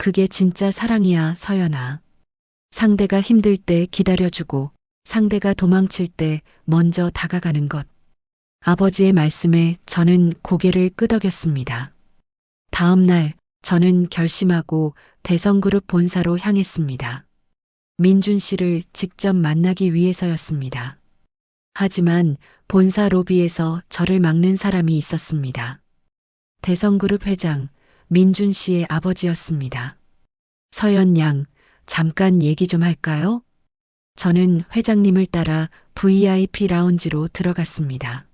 그게 진짜 사랑이야, 서연아. 상대가 힘들 때 기다려주고 상대가 도망칠 때 먼저 다가가는 것. 아버지의 말씀에 저는 고개를 끄덕였습니다. 다음 날 저는 결심하고 대성그룹 본사로 향했습니다. 민준 씨를 직접 만나기 위해서였습니다. 하지만 본사 로비에서 저를 막는 사람이 있었습니다. 대성그룹 회장 민준 씨의 아버지였습니다. 서연 양, 잠깐 얘기 좀 할까요? 저는 회장님을 따라 VIP 라운지로 들어갔습니다.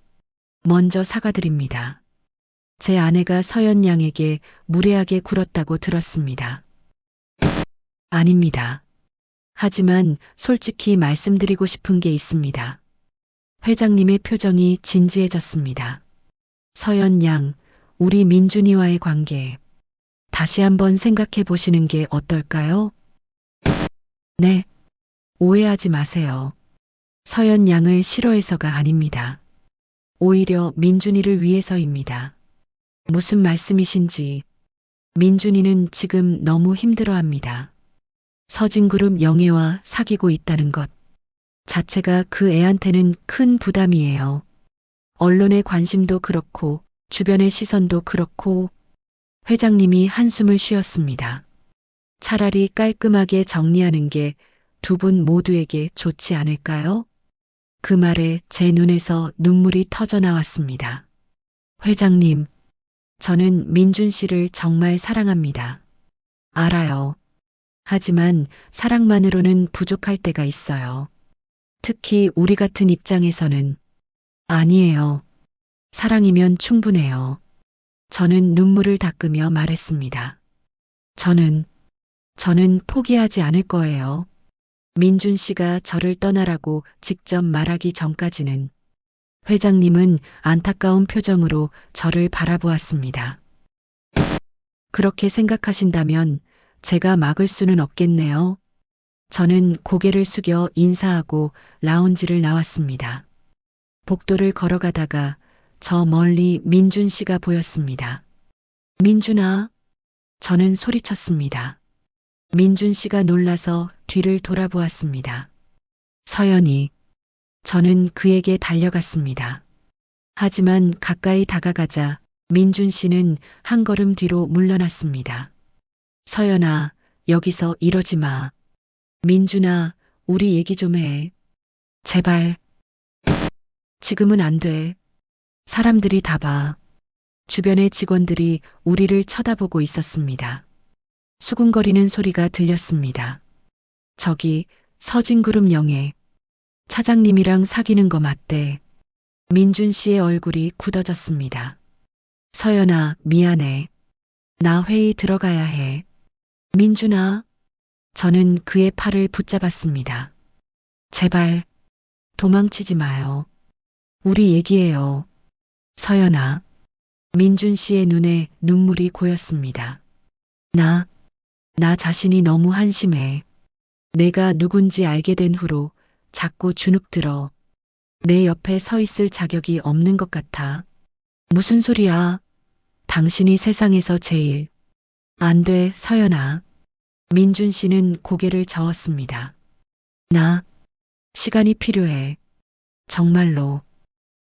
먼저 사과드립니다. 제 아내가 서연 양에게 무례하게 굴었다고 들었습니다. 아닙니다. 하지만 솔직히 말씀드리고 싶은 게 있습니다. 회장님의 표정이 진지해졌습니다. 서연 양, 우리 민준이와의 관계 다시 한번 생각해 보시는 게 어떨까요? 네, 오해하지 마세요. 서연 양을 싫어해서가 아닙니다. 오히려 민준이를 위해서입니다. 무슨 말씀이신지. 민준이는 지금 너무 힘들어합니다. 서진그룹 영애와 사귀고 있다는 것 자체가 그 애한테는 큰 부담이에요. 언론의 관심도 그렇고 주변의 시선도 그렇고. 회장님이 한숨을 쉬었습니다. 차라리 깔끔하게 정리하는 게 두 분 모두에게 좋지 않을까요? 그 말에 제 눈에서 눈물이 터져 나왔습니다. 회장님, 저는 민준 씨를 정말 사랑합니다. 알아요. 하지만 사랑만으로는 부족할 때가 있어요. 특히 우리 같은 입장에서는. 아니에요. 사랑이면 충분해요. 저는 눈물을 닦으며 말했습니다. 저는 포기하지 않을 거예요. 민준 씨가 저를 떠나라고 직접 말하기 전까지는. 회장님은 안타까운 표정으로 저를 바라보았습니다. 그렇게 생각하신다면 제가 막을 수는 없겠네요. 저는 고개를 숙여 인사하고 라운지를 나왔습니다. 복도를 걸어가다가 저 멀리 민준 씨가 보였습니다. 민준아, 저는 소리쳤습니다. 민준 씨가 놀라서 뒤를 돌아보았습니다. 서연이, 저는 그에게 달려갔습니다. 하지만 가까이 다가가자 민준 씨는 한 걸음 뒤로 물러났습니다. 서연아, 여기서 이러지 마. 민준아, 우리 얘기 좀 해. 제발. 지금은 안 돼. 사람들이 다 봐. 주변의 직원들이 우리를 쳐다보고 있었습니다. 수군거리는 소리가 들렸습니다. 저기 서진그룹 영애. 차장님이랑 사귀는 거 맞대. 민준 씨의 얼굴이 굳어졌습니다. 서연아, 미안해. 나 회의 들어가야 해. 민준아. 저는 그의 팔을 붙잡았습니다. 제발, 도망치지 마요. 우리 얘기해요. 서연아. 민준 씨의 눈에 눈물이 고였습니다. 나 자신이 너무 한심해. 내가 누군지 알게 된 후로 자꾸 주눅들어. 내 옆에 서 있을 자격이 없는 것 같아. 무슨 소리야? 당신이 세상에서 제일. 안 돼, 서연아. 민준 씨는 고개를 저었습니다. 시간이 필요해. 정말로.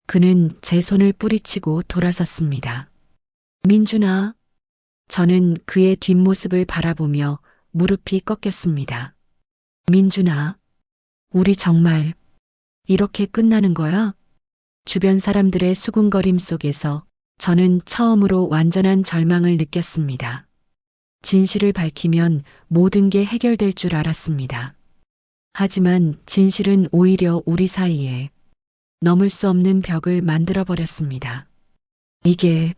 그는 제 손을 뿌리치고 돌아섰습니다. 민준아. 저는 그의 뒷모습을 바라보며 무릎이 꺾였습니다. 민준아. 우리 정말 이렇게 끝나는 거야? 주변 사람들의 수군거림 속에서 저는 처음으로 완전한 절망을 느꼈습니다. 진실을 밝히면 모든 게 해결될 줄 알았습니다. 하지만 진실은 오히려 우리 사이에 넘을 수 없는 벽을 만들어버렸습니다. 이게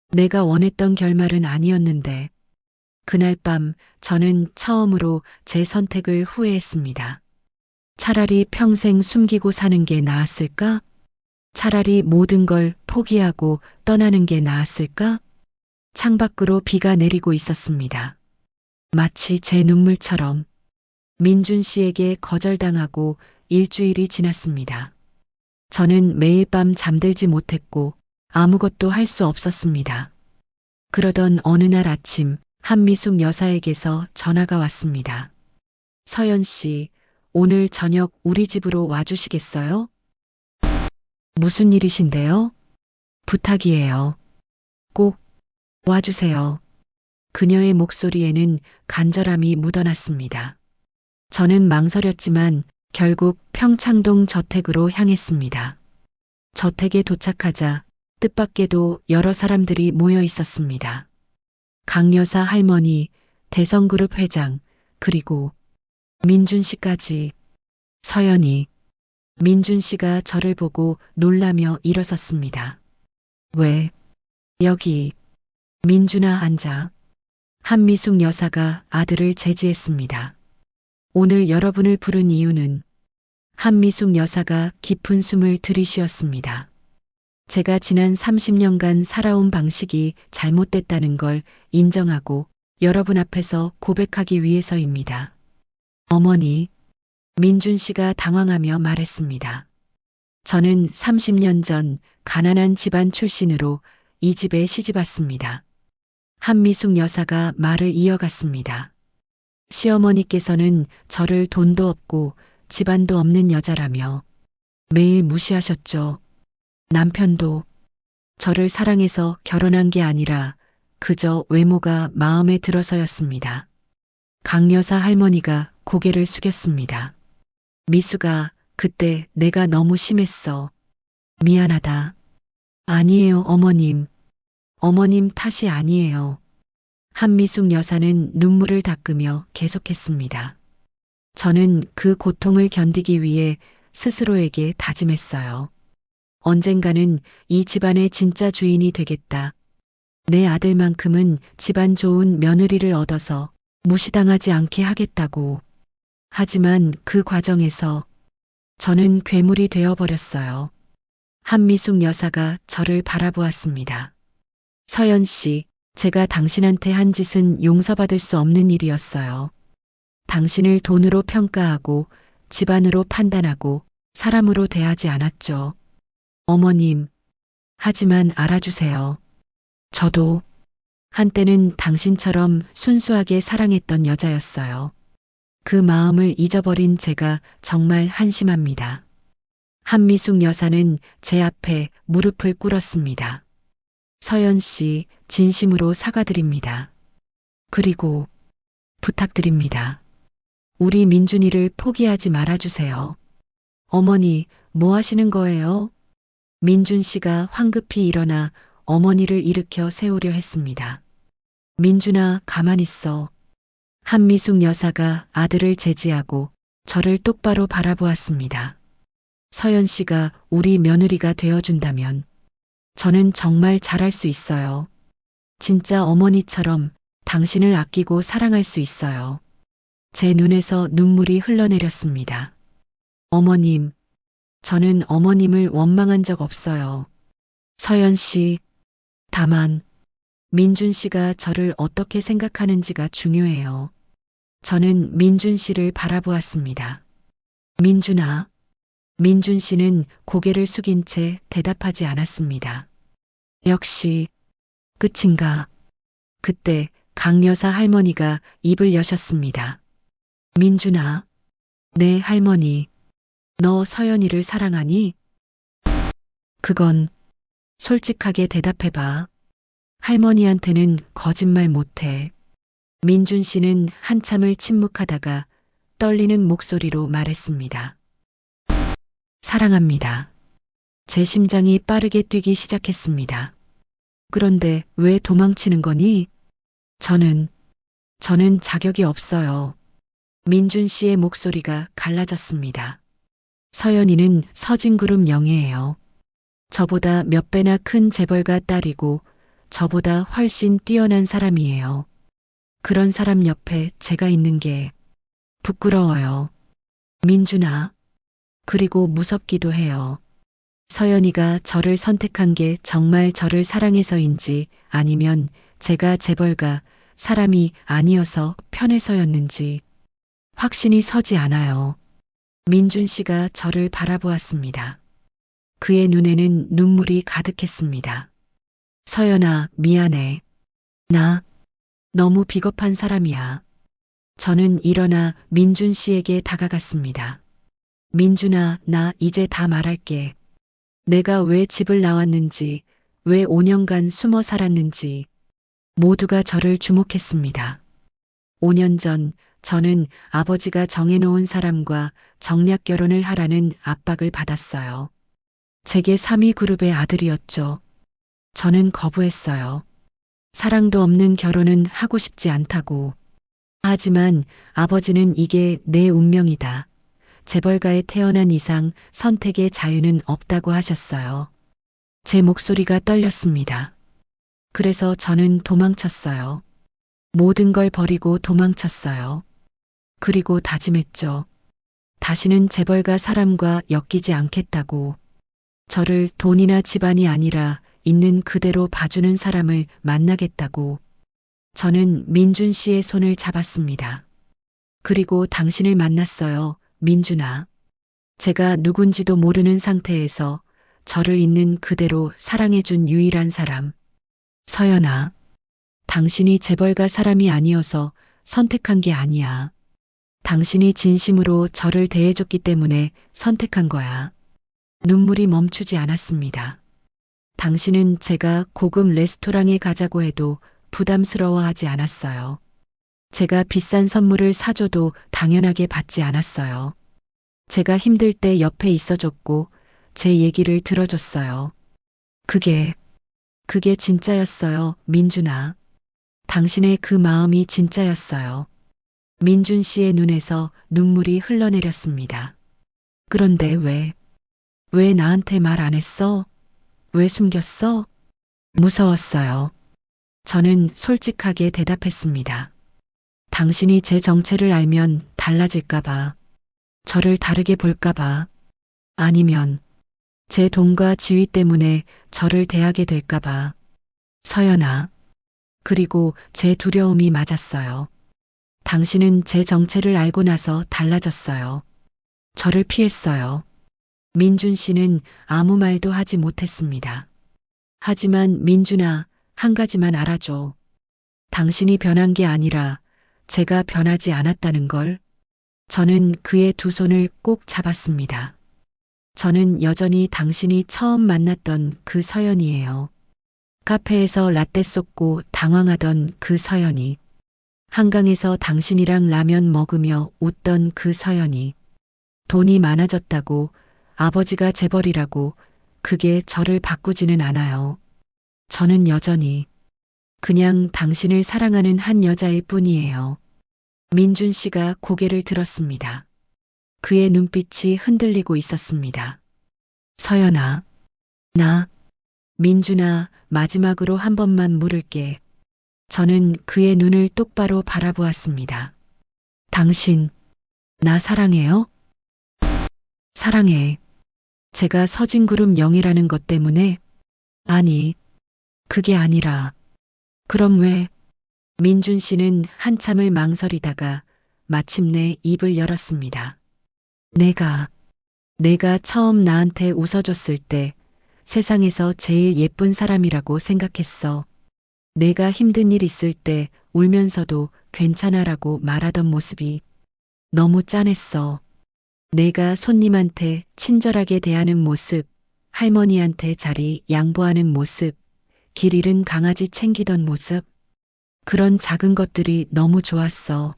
내가 원했던 결말은 아니었는데, 그날 밤 저는 처음으로 제 선택을 후회했습니다. 차라리 평생 숨기고 사는 게 나았을까? 차라리 모든 걸 포기하고 떠나는 게 나았을까? 창밖으로 비가 내리고 있었습니다. 마치 제 눈물처럼. 민준 씨에게 거절당하고 일주일이 지났습니다. 저는 매일 밤 잠들지 못했고 아무것도 할 수 없었습니다. 그러던 어느 날 아침 한미숙 여사에게서 전화가 왔습니다. 서연 씨, 오늘 저녁 우리 집으로 와주시겠어요? 무슨 일이신데요? 부탁이에요. 꼭 와주세요. 그녀의 목소리에는 간절함이 묻어났습니다. 저는 망설였지만 결국 평창동 저택으로 향했습니다. 저택에 도착하자 뜻밖에도 여러 사람들이 모여 있었습니다. 강 여사 할머니, 대성그룹 회장, 그리고 민준 씨까지. 서연이. 민준 씨가 저를 보고 놀라며 일어섰습니다. 왜? 여기. 민준아, 앉아. 한미숙 여사가 아들을 제지했습니다. 오늘 여러분을 부른 이유는. 한미숙 여사가 깊은 숨을 들이쉬었습니다. 제가 지난 30년간 살아온 방식이 잘못됐다는 걸 인정하고 여러분 앞에서 고백하기 위해서입니다. 어머니. 민준 씨가 당황하며 말했습니다. 저는 30년 전 가난한 집안 출신으로 이 집에 시집 왔습니다. 한미숙 여사가 말을 이어갔습니다. 시어머니께서는 저를 돈도 없고 집안도 없는 여자라며 매일 무시하셨죠. 남편도 저를 사랑해서 결혼한 게 아니라 그저 외모가 마음에 들어서였습니다. 강 여사 할머니가 고개를 숙였습니다. 미수가 그때 내가 너무 심했어. 미안하다. 아니에요, 어머님. 어머님 탓이 아니에요. 한미숙 여사는 눈물을 닦으며 계속했습니다. 저는 그 고통을 견디기 위해 스스로에게 다짐했어요. 언젠가는 이 집안의 진짜 주인이 되겠다. 내 아들만큼은 집안 좋은 며느리를 얻어서 무시당하지 않게 하겠다고. 하지만 그 과정에서 저는 괴물이 되어버렸어요. 한미숙 여사가 저를 바라보았습니다. 서연 씨, 제가 당신한테 한 짓은 용서받을 수 없는 일이었어요. 당신을 돈으로 평가하고 집안으로 판단하고 사람으로 대하지 않았죠. 어머님, 하지만 알아주세요. 저도 한때는 당신처럼 순수하게 사랑했던 여자였어요. 그 마음을 잊어버린 제가 정말 한심합니다. 한미숙 여사는 제 앞에 무릎을 꿇었습니다. 서연 씨, 진심으로 사과드립니다. 그리고 부탁드립니다. 우리 민준이를 포기하지 말아주세요. 어머니, 뭐 하시는 거예요? 민준 씨가 황급히 일어나 어머니를 일으켜 세우려 했습니다. 민준아, 가만히 있어. 한미숙 여사가 아들을 제지하고 저를 똑바로 바라보았습니다. 서연 씨가 우리 며느리가 되어준다면 저는 정말 잘할 수 있어요. 진짜 어머니처럼 당신을 아끼고 사랑할 수 있어요. 제 눈에서 눈물이 흘러내렸습니다. 어머님, 저는 어머님을 원망한 적 없어요. 서연 씨, 다만 민준 씨가 저를 어떻게 생각하는지가 중요해요. 저는 민준 씨를 바라보았습니다. 민준아. 민준 씨는 고개를 숙인 채 대답하지 않았습니다. 역시 끝인가? 그때 강 여사 할머니가 입을 여셨습니다. 민준아, 네 할머니, 너 서연이를 사랑하니? 그건 솔직하게 대답해봐. 할머니한테는 거짓말 못해. 민준 씨는 한참을 침묵하다가 떨리는 목소리로 말했습니다. 사랑합니다. 제 심장이 빠르게 뛰기 시작했습니다. 그런데 왜 도망치는 거니? 저는 자격이 없어요. 민준 씨의 목소리가 갈라졌습니다. 서연이는 서진그룹 영예예요. 저보다 몇 배나 큰 재벌가 딸이고 저보다 훨씬 뛰어난 사람이에요. 그런 사람 옆에 제가 있는 게 부끄러워요. 민준아. 그리고 무섭기도 해요. 서연이가 저를 선택한 게 정말 저를 사랑해서인지 아니면 제가 재벌가 사람이 아니어서 편해서였는지 확신이 서지 않아요. 민준 씨가 저를 바라보았습니다. 그의 눈에는 눈물이 가득했습니다. 서연아, 미안해. 나 너무 비겁한 사람이야. 저는 일어나 민준 씨에게 다가갔습니다. 민준아, 나 이제 다 말할게. 내가 왜 집을 나왔는지, 왜 5년간 숨어 살았는지 모두가 저를 주목했습니다. 5년 전 저는 아버지가 정해놓은 사람과 정략 결혼을 하라는 압박을 받았어요. 제게 3위 그룹의 아들이었죠. 저는 거부했어요. 사랑도 없는 결혼은 하고 싶지 않다고. 하지만 아버지는 이게 내 운명이다. 재벌가에 태어난 이상 선택의 자유는 없다고 하셨어요. 제 목소리가 떨렸습니다. 그래서 저는 도망쳤어요. 모든 걸 버리고 도망쳤어요. 그리고 다짐했죠. 다시는 재벌가 사람과 엮이지 않겠다고. 저를 돈이나 집안이 아니라 있는 그대로 봐주는 사람을 만나겠다고. 저는 민준 씨의 손을 잡았습니다. 그리고 당신을 만났어요, 민준아. 제가 누군지도 모르는 상태에서 저를 있는 그대로 사랑해준 유일한 사람. 서연아, 당신이 재벌가 사람이 아니어서 선택한 게 아니야. 당신이 진심으로 저를 대해줬기 때문에 선택한 거야. 눈물이 멈추지 않았습니다. 당신은 제가 고급 레스토랑에 가자고 해도 부담스러워하지 않았어요. 제가 비싼 선물을 사줘도 당연하게 받지 않았어요. 제가 힘들 때 옆에 있어줬고 제 얘기를 들어줬어요. 그게 진짜였어요, 민준아. 당신의 그 마음이 진짜였어요. 민준 씨의 눈에서 눈물이 흘러내렸습니다. 그런데 왜 나한테 말 안 했어? 왜 숨겼어? 무서웠어요. 저는 솔직하게 대답했습니다. 당신이 제 정체를 알면 달라질까봐, 저를 다르게 볼까봐, 아니면 제 돈과 지위 때문에 저를 대하게 될까봐. 서연아. 그리고 제 두려움이 맞았어요. 당신은 제 정체를 알고 나서 달라졌어요. 저를 피했어요. 민준 씨는 아무 말도 하지 못했습니다. 하지만 민준아, 한 가지만 알아줘. 당신이 변한 게 아니라 제가 변하지 않았다는 걸. 저는 그의 두 손을 꼭 잡았습니다. 저는 여전히 당신이 처음 만났던 그 서연이에요. 카페에서 라떼 쏟고 당황하던 그 서연이. 한강에서 당신이랑 라면 먹으며 웃던 그 서연이. 돈이 많아졌다고, 아버지가 재벌이라고 그게 저를 바꾸지는 않아요. 저는 여전히 그냥 당신을 사랑하는 한 여자일 뿐이에요. 민준 씨가 고개를 들었습니다. 그의 눈빛이 흔들리고 있었습니다. 서연아, 민준아, 마지막으로 한 번만 물을게. 저는 그의 눈을 똑바로 바라보았습니다. 당신, 나 사랑해요? 사랑해. 제가 서진그룹 영이라는 것 때문에? 아니, 그게 아니라. 그럼 왜? 민준 씨는 한참을 망설이다가 마침내 입을 열었습니다. 내가 처음 나한테 웃어줬을 때 세상에서 제일 예쁜 사람이라고 생각했어. 내가 힘든 일 있을 때 울면서도 괜찮아라고 말하던 모습이 너무 짠했어. 내가 손님한테 친절하게 대하는 모습, 할머니한테 자리 양보하는 모습, 길 잃은 강아지 챙기던 모습. 그런 작은 것들이 너무 좋았어.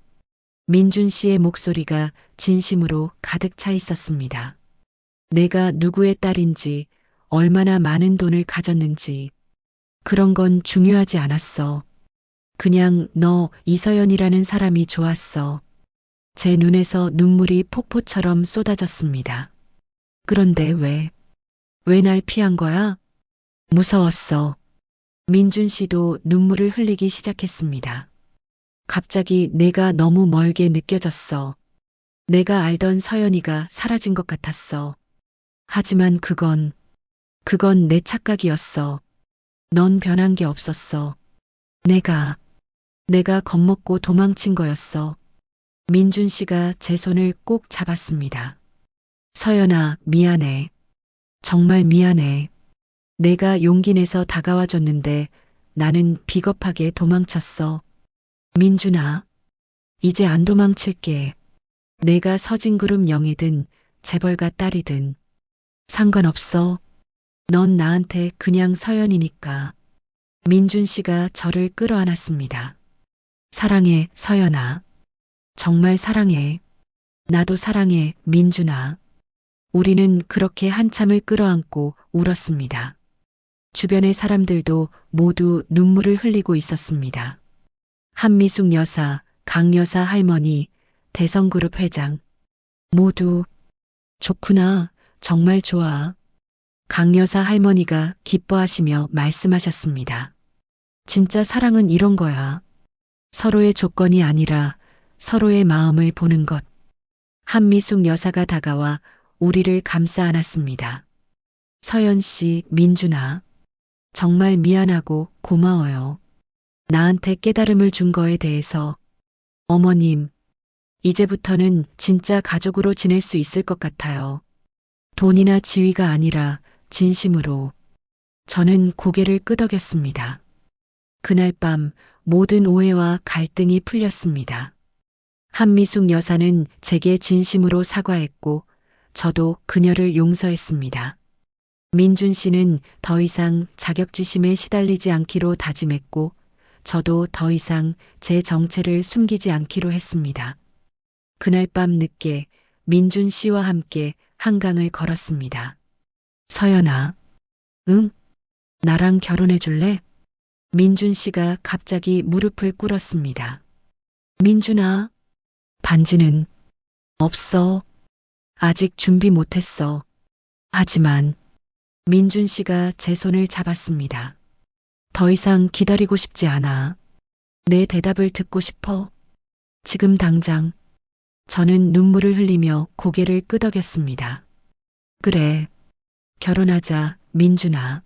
민준 씨의 목소리가 진심으로 가득 차 있었습니다. 내가 누구의 딸인지, 얼마나 많은 돈을 가졌는지, 그런 건 중요하지 않았어. 그냥 너 이서연이라는 사람이 좋았어. 제 눈에서 눈물이 폭포처럼 쏟아졌습니다. 그런데 왜 날 피한 거야? 무서웠어. 민준 씨도 눈물을 흘리기 시작했습니다. 갑자기 내가 너무 멀게 느껴졌어. 내가 알던 서연이가 사라진 것 같았어. 하지만 그건 내 착각이었어. 넌 변한 게 없었어. 내가 겁먹고 도망친 거였어. 민준 씨가 제 손을 꼭 잡았습니다. 서연아, 미안해. 정말 미안해. 내가 용기 내서 다가와 줬는데 나는 비겁하게 도망쳤어. 민준아, 이제 안 도망칠게. 내가 서진그룹 영이든 재벌가 딸이든 상관없어. 넌 나한테 그냥 서연이니까. 민준 씨가 저를 끌어안았습니다. 사랑해, 서연아. 정말 사랑해. 나도 사랑해, 민준아. 우리는 그렇게 한참을 끌어안고 울었습니다. 주변의 사람들도 모두 눈물을 흘리고 있었습니다. 한미숙 여사, 강 여사 할머니, 대성그룹 회장. 모두 좋구나. 정말 좋아. 강 여사 할머니가 기뻐하시며 말씀하셨습니다. 진짜 사랑은 이런 거야. 서로의 조건이 아니라 서로의 마음을 보는 것. 한미숙 여사가 다가와 우리를 감싸 안았습니다. 서연 씨, 민준아. 정말 미안하고 고마워요. 나한테 깨달음을 준 거에 대해서. 어머님, 이제부터는 진짜 가족으로 지낼 수 있을 것 같아요. 돈이나 지위가 아니라 진심으로. 저는 고개를 끄덕였습니다. 그날 밤 모든 오해와 갈등이 풀렸습니다. 한미숙 여사는 제게 진심으로 사과했고 저도 그녀를 용서했습니다. 민준 씨는 더 이상 자격지심에 시달리지 않기로 다짐했고 저도 더 이상 제 정체를 숨기지 않기로 했습니다. 그날 밤 늦게 민준 씨와 함께 한강을 걸었습니다. 서연아, 응? 나랑 결혼해 줄래? 민준 씨가 갑자기 무릎을 꿇었습니다. 민준아, 반지는 없어. 아직 준비 못했어. 하지만 민준 씨가 제 손을 잡았습니다. 더 이상 기다리고 싶지 않아. 내 대답을 듣고 싶어. 지금 당장. 저는 눈물을 흘리며 고개를 끄덕였습니다. 그래. 결혼하자, 민준아.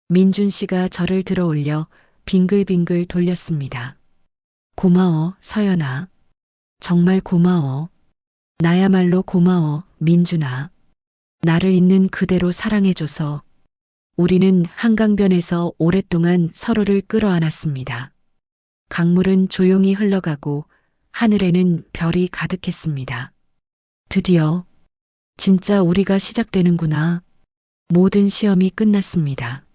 민준 씨가 저를 들어 올려 빙글빙글 돌렸습니다. 고마워, 서연아. 정말 고마워. 나야말로 고마워, 민준아. 나를 있는 그대로 사랑해줘서. 우리는 한강변에서 오랫동안 서로를 끌어안았습니다. 강물은 조용히 흘러가고 하늘에는 별이 가득했습니다. 드디어 진짜 우리가 시작되는구나. 모든 시험이 끝났습니다.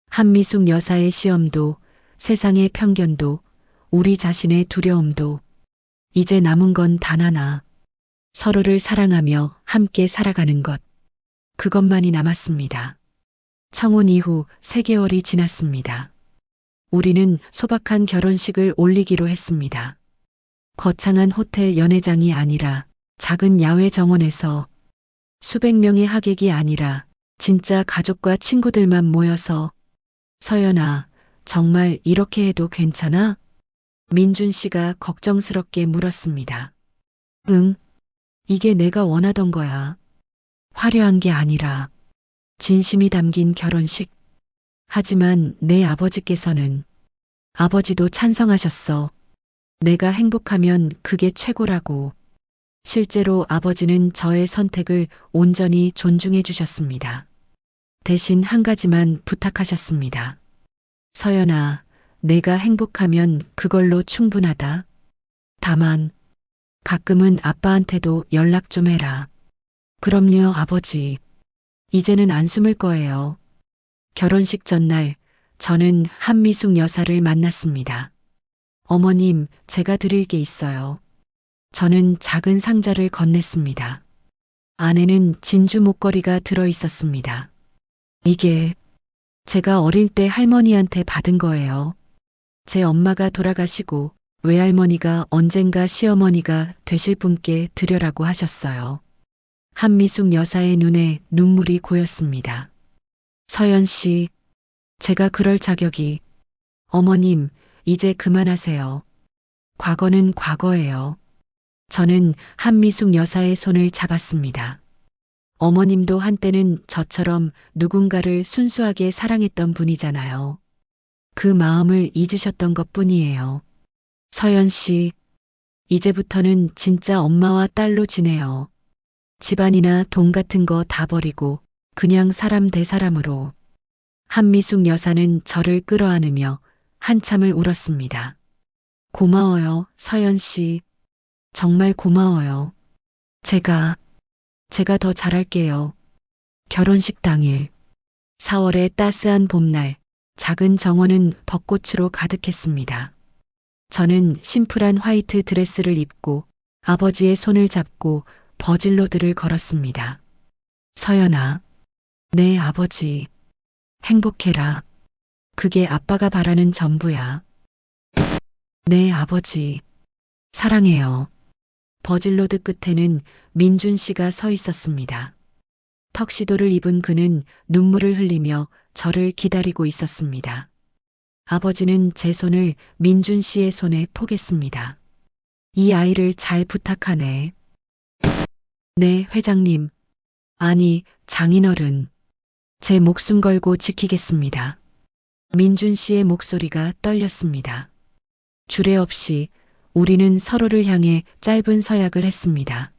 한미숙 여사의 시험도, 세상의 편견도, 우리 자신의 두려움도, 이제 남은 건 단 하나. 서로를 사랑하며 함께 살아가는 것. 그것만이 남았습니다. 청혼 이후 3개월이 지났습니다. 우리는 소박한 결혼식을 올리기로 했습니다. 거창한 호텔 연회장이 아니라 작은 야외 정원에서 수백 명의 하객이 아니라 진짜 가족과 친구들만 모여서. 서연아, 정말 이렇게 해도 괜찮아? 민준 씨가 걱정스럽게 물었습니다. 응, 이게 내가 원하던 거야. 화려한 게 아니라 진심이 담긴 결혼식. 하지만 내 아버지께서는. 아버지도 찬성하셨어. 내가 행복하면 그게 최고라고. 실제로 아버지는 저의 선택을 온전히 존중해 주셨습니다. 대신 한 가지만 부탁하셨습니다. 서연아, 내가 행복하면 그걸로 충분하다. 다만 가끔은 아빠한테도 연락 좀 해라. 그럼요, 아버지. 이제는 안 숨을 거예요. 결혼식 전날 저는 한미숙 여사를 만났습니다. 어머님, 제가 드릴 게 있어요. 저는 작은 상자를 건넸습니다. 안에는 진주 목걸이가 들어 있었습니다. 이게 제가 어릴 때 할머니한테 받은 거예요. 제 엄마가 돌아가시고 외할머니가 언젠가 시어머니가 되실 분께 드려라고 하셨어요. 한미숙 여사의 눈에 눈물이 고였습니다. 서연 씨, 제가 그럴 자격이. 어머님, 이제 그만하세요. 과거는 과거예요. 저는 한미숙 여사의 손을 잡았습니다. 어머님도 한때는 저처럼 누군가를 순수하게 사랑했던 분이잖아요. 그 마음을 잊으셨던 것 뿐이에요. 서연 씨, 이제부터는 진짜 엄마와 딸로 지내요. 집안이나 돈 같은 거 다 버리고 그냥 사람 대 사람으로. 한미숙 여사는 저를 끌어안으며 한참을 울었습니다. 고마워요, 서연 씨. 정말 고마워요. 제가 더 잘할게요. 결혼식 당일. 4월의 따스한 봄날, 작은 정원은 벚꽃으로 가득했습니다. 저는 심플한 화이트 드레스를 입고 아버지의 손을 잡고 버질로드를 걸었습니다. 서연아, 내 아버지, 행복해라. 그게 아빠가 바라는 전부야. 내 아버지, 사랑해요. 버질로드 끝에는 민준 씨가 서 있었습니다. 턱시도를 입은 그는 눈물을 흘리며 저를 기다리고 있었습니다. 아버지는 제 손을 민준 씨의 손에 포겠습니다. 이 아이를 잘 부탁하네. 네, 회장님. 아니, 장인어른. 제 목숨 걸고 지키겠습니다. 민준 씨의 목소리가 떨렸습니다. 주례 없이 우리는 서로를 향해 짧은 서약을 했습니다.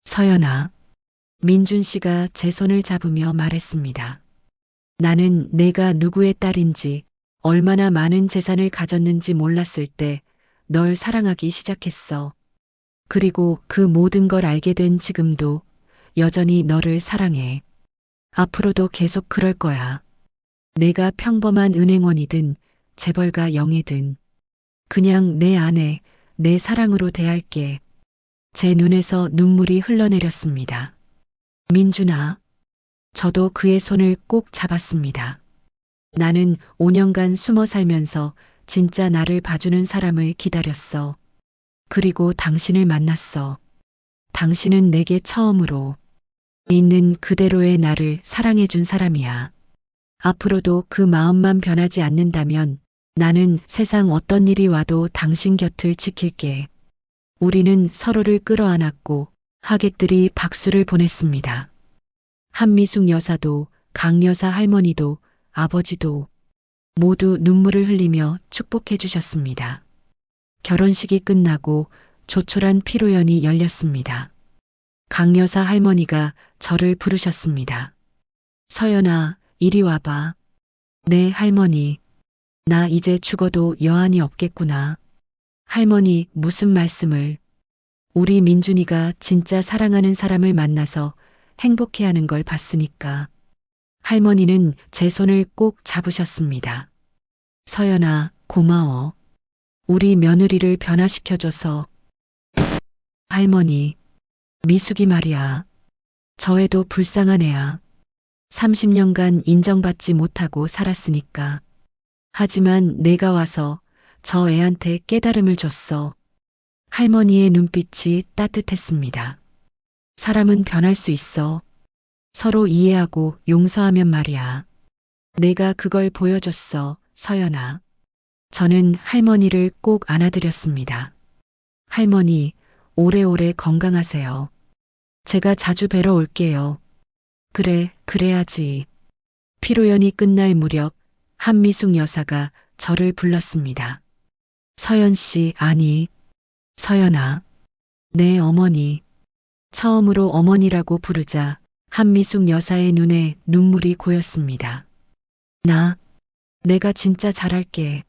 서연아, 민준 씨가 제 손을 잡으며 말했습니다. 나는 내가 누구의 딸인지, 얼마나 많은 재산을 가졌는지 몰랐을 때 널 사랑하기 시작했어. 그리고 그 모든 걸 알게 된 지금도 여전히 너를 사랑해. 앞으로도 계속 그럴 거야. 내가 평범한 은행원이든 재벌가 영예든 그냥 내 아내, 내 사랑으로 대할게. 제 눈에서 눈물이 흘러내렸습니다. 민준아. 저도 그의 손을 꼭 잡았습니다. 나는 5년간 숨어 살면서 진짜 나를 봐주는 사람을 기다렸어. 그리고 당신을 만났어. 당신은 내게 처음으로 있는 그대로의 나를 사랑해준 사람이야. 앞으로도 그 마음만 변하지 않는다면 나는 세상 어떤 일이 와도 당신 곁을 지킬게. 우리는 서로를 끌어안았고 하객들이 박수를 보냈습니다. 한미숙 여사도 강 여사 할머니도 아버지도 모두 눈물을 흘리며 축복해 주셨습니다. 결혼식이 끝나고 조촐한 피로연이 열렸습니다. 강 여사 할머니가 저를 부르셨습니다. 서연아, 이리 와봐. 네, 할머니. 나 이제 죽어도 여한이 없겠구나. 할머니, 무슨 말씀을. 우리 민준이가 진짜 사랑하는 사람을 만나서 행복해하는 걸 봤으니까. 할머니는 제 손을 꼭 잡으셨습니다. 서연아, 고마워. 우리 며느리를 변화시켜줘서. 할머니, 미숙이 말이야. 저 애도 불쌍한 애야. 30년간 인정받지 못하고 살았으니까. 하지만 내가 와서 저 애한테 깨달음을 줬어. 할머니의 눈빛이 따뜻했습니다. 사람은 변할 수 있어. 서로 이해하고 용서하면 말이야. 내가 그걸 보여줬어, 서연아. 저는 할머니를 꼭 안아드렸습니다. 할머니, 오래오래 건강하세요. 제가 자주 뵈러 올게요. 그래, 그래야지. 피로연이 끝날 무렵 한미숙 여사가 저를 불렀습니다. 서연 씨, 아니. 서연아. 네, 어머니. 처음으로 어머니라고 부르자 한미숙 여사의 눈에 눈물이 고였습니다. 내가 진짜 잘할게.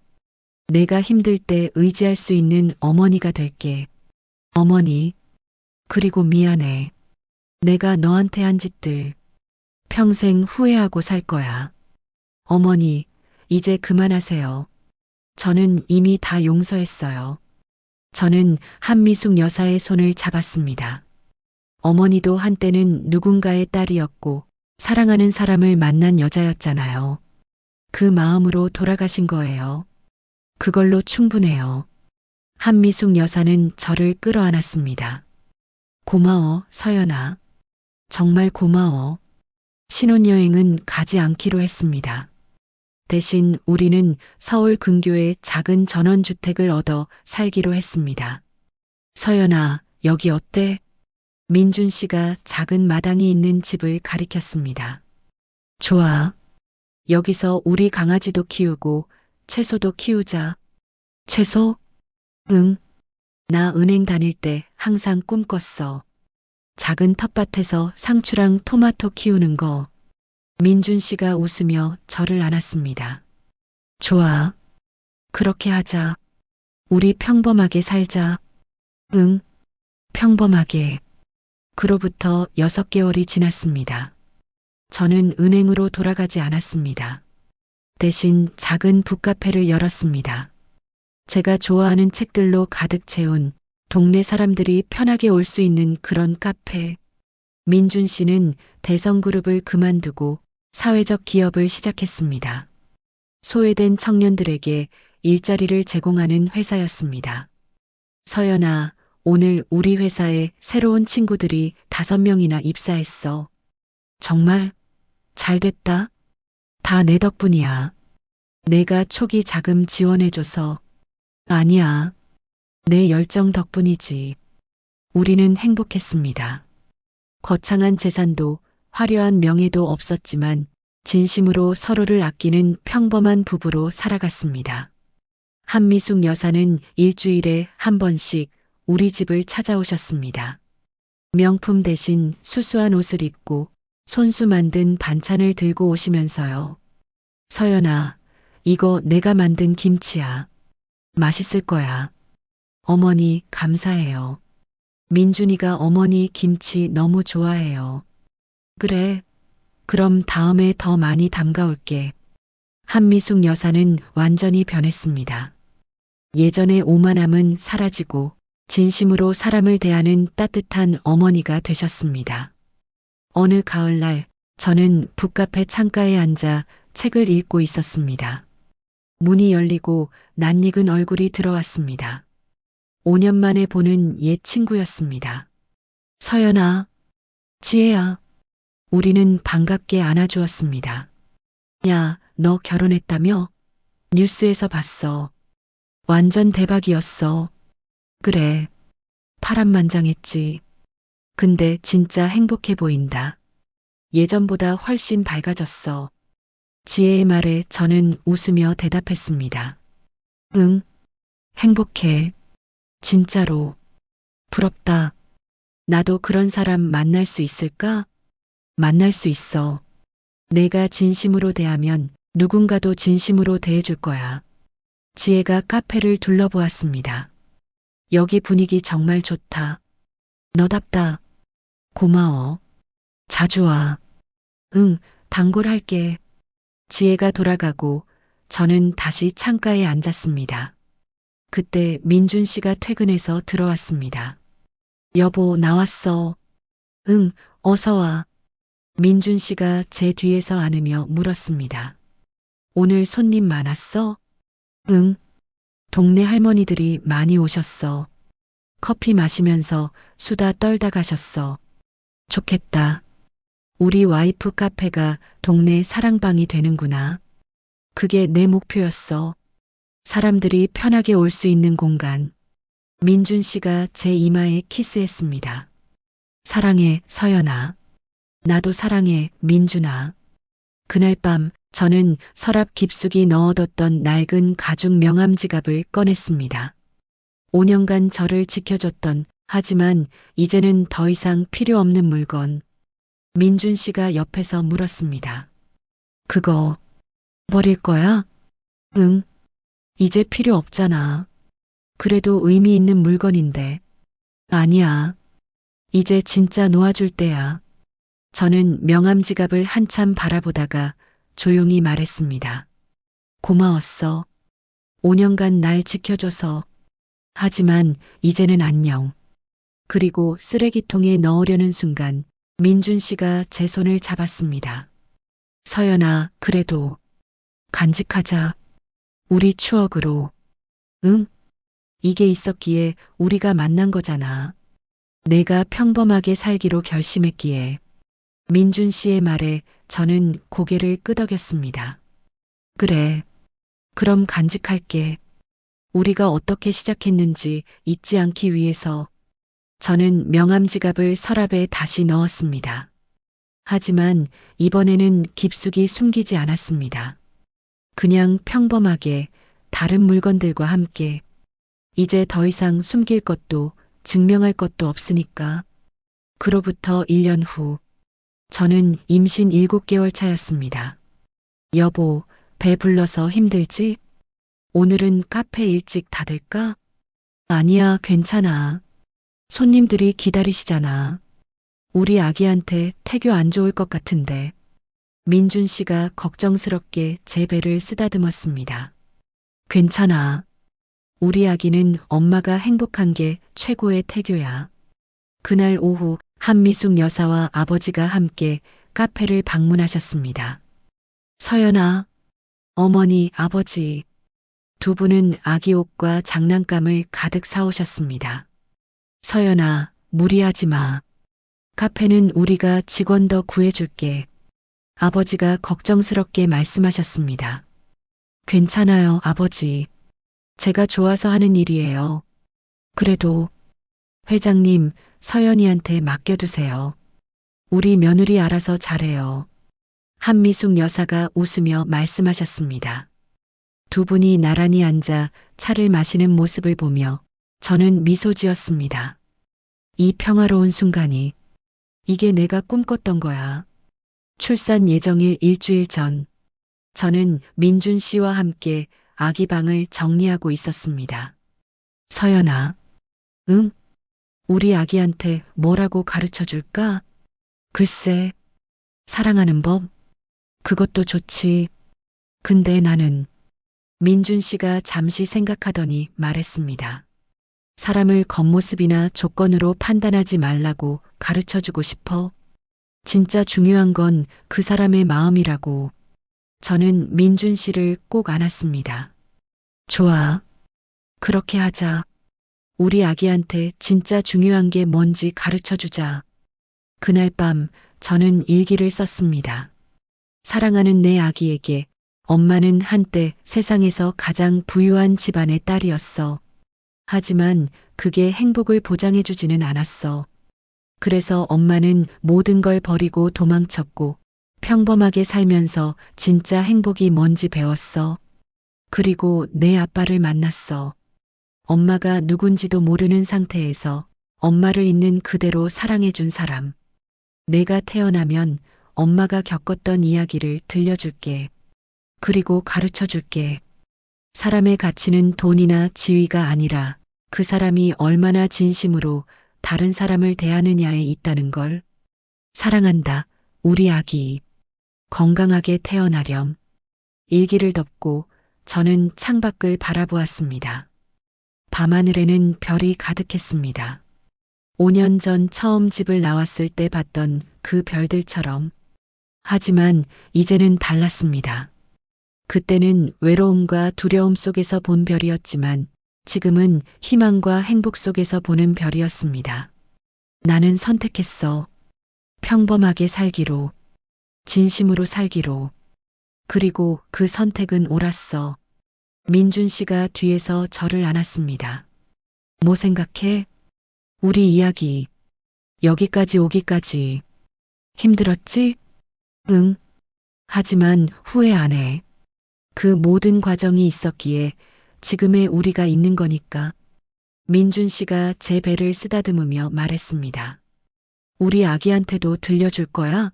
내가 힘들 때 의지할 수 있는 어머니가 될게. 어머니. 그리고 미안해. 내가 너한테 한 짓들 평생 후회하고 살 거야. 어머니, 이제 그만하세요. 저는 이미 다 용서했어요. 저는 한미숙 여사의 손을 잡았습니다. 어머니도 한때는 누군가의 딸이었고 사랑하는 사람을 만난 여자였잖아요. 그 마음으로 돌아가신 거예요. 그걸로 충분해요. 한미숙 여사는 저를 끌어안았습니다. 고마워, 서연아. 정말 고마워. 신혼여행은 가지 않기로 했습니다. 대신 우리는 서울 근교의 작은 전원주택을 얻어 살기로 했습니다. 서연아, 여기 어때? 민준 씨가 작은 마당이 있는 집을 가리켰습니다. 좋아. 여기서 우리 강아지도 키우고 채소도 키우자. 채소? 응. 나 은행 다닐 때 항상 꿈꿨어. 작은 텃밭에서 상추랑 토마토 키우는 거. 민준 씨가 웃으며 저를 안았습니다. 좋아. 그렇게 하자. 우리 평범하게 살자. 응. 평범하게. 그로부터 6개월이 지났습니다. 저는 은행으로 돌아가지 않았습니다. 대신 작은 북카페를 열었습니다. 제가 좋아하는 책들로 가득 채운 동네 사람들이 편하게 올 수 있는 그런 카페. 민준 씨는 대성그룹을 그만두고 사회적 기업을 시작했습니다. 소외된 청년들에게 일자리를 제공하는 회사였습니다. 서연아, 오늘 우리 회사에 새로운 친구들이 5명이나 입사했어. 정말 잘 됐다. 다 내 덕분이야. 내가 초기 자금 지원해줘서. 아니야. 내 열정 덕분이지. 우리는 행복했습니다. 거창한 재산도 화려한 명예도 없었지만 진심으로 서로를 아끼는 평범한 부부로 살아갔습니다. 한미숙 여사는 일주일에 한 번씩 우리 집을 찾아오셨습니다. 명품 대신 수수한 옷을 입고 손수 만든 반찬을 들고 오시면서요. 서연아, 이거 내가 만든 김치야. 맛있을 거야. 어머니, 감사해요. 민준이가 어머니 김치 너무 좋아해요. 그래. 그럼 다음에 더 많이 담가올게. 한미숙 여사는 완전히 변했습니다. 예전의 오만함은 사라지고 진심으로 사람을 대하는 따뜻한 어머니가 되셨습니다. 어느 가을날 저는 북카페 창가에 앉아 책을 읽고 있었습니다. 문이 열리고 낯익은 얼굴이 들어왔습니다. 5년 만에 보는 옛 친구였습니다. 서연아, 지혜야. 우리는 반갑게 안아주었습니다. 야, 너 결혼했다며? 뉴스에서 봤어. 완전 대박이었어. 그래. 파란만장했지. 근데 진짜 행복해 보인다. 예전보다 훨씬 밝아졌어. 지혜의 말에 저는 웃으며 대답했습니다. 응, 행복해. 진짜로. 부럽다. 나도 그런 사람 만날 수 있을까? 만날 수 있어. 내가 진심으로 대하면 누군가도 진심으로 대해줄 거야. 지혜가 카페를 둘러보았습니다. 여기 분위기 정말 좋다. 너답다. 고마워. 자주 와. 응, 단골할게. 지혜가 돌아가고 저는 다시 창가에 앉았습니다. 그때 민준 씨가 퇴근해서 들어왔습니다. 여보, 나왔어. 응, 어서 와. 민준 씨가 제 뒤에서 안으며 물었습니다. 오늘 손님 많았어? 응. 동네 할머니들이 많이 오셨어. 커피 마시면서 수다 떨다 가셨어. 좋겠다. 우리 와이프 카페가 동네 사랑방이 되는구나. 그게 내 목표였어. 사람들이 편하게 올 수 있는 공간. 민준 씨가 제 이마에 키스했습니다. 사랑해, 서연아. 나도 사랑해, 민준아. 그날 밤 저는 서랍 깊숙이 넣어뒀던 낡은 가죽 명함 지갑을 꺼냈습니다. 5년간 저를 지켜줬던, 하지만 이제는 더 이상 필요 없는 물건. 민준 씨가 옆에서 물었습니다. 그거 버릴 거야? 응. 이제 필요 없잖아. 그래도 의미 있는 물건인데. 아니야. 이제 진짜 놓아줄 때야. 저는 명함 지갑을 한참 바라보다가 조용히 말했습니다. 고마웠어. 5년간 날 지켜줘서. 하지만 이제는 안녕. 그리고 쓰레기통에 넣으려는 순간 민준 씨가 제 손을 잡았습니다. 서연아, 그래도 간직하자. 우리 추억으로. 응? 이게 있었기에 우리가 만난 거잖아. 내가 평범하게 살기로 결심했기에. 민준 씨의 말에 저는 고개를 끄덕였습니다. 그래. 그럼 간직할게. 우리가 어떻게 시작했는지 잊지 않기 위해서. 저는 명함 지갑을 서랍에 다시 넣었습니다. 하지만 이번에는 깊숙이 숨기지 않았습니다. 그냥 평범하게 다른 물건들과 함께. 이제 더 이상 숨길 것도 증명할 것도 없으니까. 그로부터 1년 후. 저는 임신 7개월 차였습니다. 여보, 배 불러서 힘들지? 오늘은 카페 일찍 닫을까? 아니야, 괜찮아. 손님들이 기다리시잖아. 우리 아기한테 태교 안 좋을 것 같은데. 민준 씨가 걱정스럽게 제 배를 쓰다듬었습니다. 괜찮아. 우리 아기는 엄마가 행복한 게 최고의 태교야. 그날 오후 한미숙 여사와 아버지가 함께 카페를 방문하셨습니다. 서연아, 어머니, 아버지. 두 분은 아기 옷과 장난감을 가득 사오셨습니다. 서연아, 무리하지 마. 카페는 우리가 직원 더 구해줄게. 아버지가 걱정스럽게 말씀하셨습니다. 괜찮아요, 아버지. 제가 좋아서 하는 일이에요. 그래도 회장님, 서연이한테 맡겨두세요. 우리 며느리 알아서 잘해요. 한미숙 여사가 웃으며 말씀하셨습니다. 두 분이 나란히 앉아 차를 마시는 모습을 보며 저는 미소 지었습니다. 이 평화로운 순간이 이게 내가 꿈꿨던 거야. 출산 예정일 일주일 전, 저는 민준 씨와 함께 아기 방을 정리하고 있었습니다. 서연아, 응? 우리 아기한테 뭐라고 가르쳐 줄까? 글쎄, 사랑하는 법? 그것도 좋지. 근데 나는 민준 씨가 잠시 생각하더니 말했습니다. 사람을 겉모습이나 조건으로 판단하지 말라고 가르쳐 주고 싶어. 진짜 중요한 건 그 사람의 마음이라고. 저는 민준 씨를 꼭 안았습니다. 좋아. 그렇게 하자. 우리 아기한테 진짜 중요한 게 뭔지 가르쳐 주자. 그날 밤 저는 일기를 썼습니다. 사랑하는 내 아기에게 엄마는 한때 세상에서 가장 부유한 집안의 딸이었어. 하지만 그게 행복을 보장해주지는 않았어. 그래서 엄마는 모든 걸 버리고 도망쳤고 평범하게 살면서 진짜 행복이 뭔지 배웠어. 그리고 내 아빠를 만났어. 엄마가 누군지도 모르는 상태에서 엄마를 있는 그대로 사랑해준 사람. 내가 태어나면 엄마가 겪었던 이야기를 들려줄게. 그리고 가르쳐줄게. 사람의 가치는 돈이나 지위가 아니라 그 사람이 얼마나 진심으로 다른 사람을 대하느냐에 있다는 걸. 사랑한다, 우리 아기. 건강하게 태어나렴. 일기를 덮고 저는 창밖을 바라보았습니다. 밤하늘에는 별이 가득했습니다. 5년 전 처음 집을 나왔을 때 봤던 그 별들처럼. 하지만 이제는 달랐습니다. 그때는 외로움과 두려움 속에서 본 별이었지만 지금은 희망과 행복 속에서 보는 별이었습니다. 나는 선택했어. 평범하게 살기로, 진심으로 살기로. 그리고 그 선택은 옳았어. 민준 씨가 뒤에서 저를 안았습니다. 뭐 생각해? 우리 이야기. 여기까지 오기까지. 힘들었지? 응. 하지만 후회 안 해. 그 모든 과정이 있었기에 지금의 우리가 있는 거니까. 민준 씨가 제 배를 쓰다듬으며 말했습니다. 우리 아기한테도 들려줄 거야?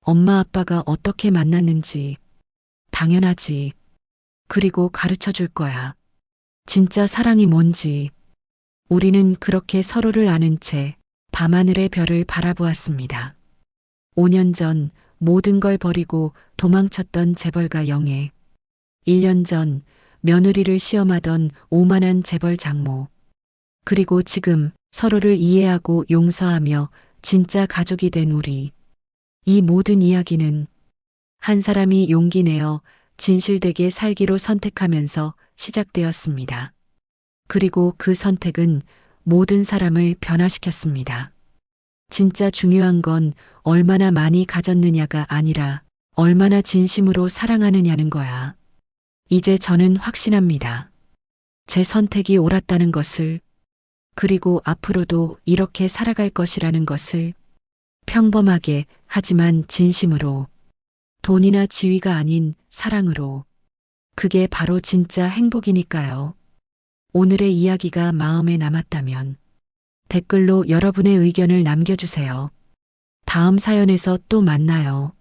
엄마 아빠가 어떻게 만났는지. 당연하지. 그리고 가르쳐 줄 거야. 진짜 사랑이 뭔지. 우리는 그렇게 서로를 아는 채 밤하늘의 별을 바라보았습니다. 5년 전 모든 걸 버리고 도망쳤던 재벌가 영애. 1년 전 며느리를 시험하던 오만한 재벌 장모. 그리고 지금 서로를 이해하고 용서하며 진짜 가족이 된 우리. 이 모든 이야기는 한 사람이 용기 내어 진실되게 살기로 선택하면서 시작되었습니다. 그리고 그 선택은 모든 사람을 변화시켰습니다. 진짜 중요한 건 얼마나 많이 가졌느냐가 아니라 얼마나 진심으로 사랑하느냐는 거야. 이제 저는 확신합니다. 제 선택이 옳았다는 것을, 그리고 앞으로도 이렇게 살아갈 것이라는 것을. 평범하게 하지만 진심으로. 돈이나 지위가 아닌 사랑으로. 그게 바로 진짜 행복이니까요. 오늘의 이야기가 마음에 남았다면 댓글로 여러분의 의견을 남겨주세요. 다음 사연에서 또 만나요.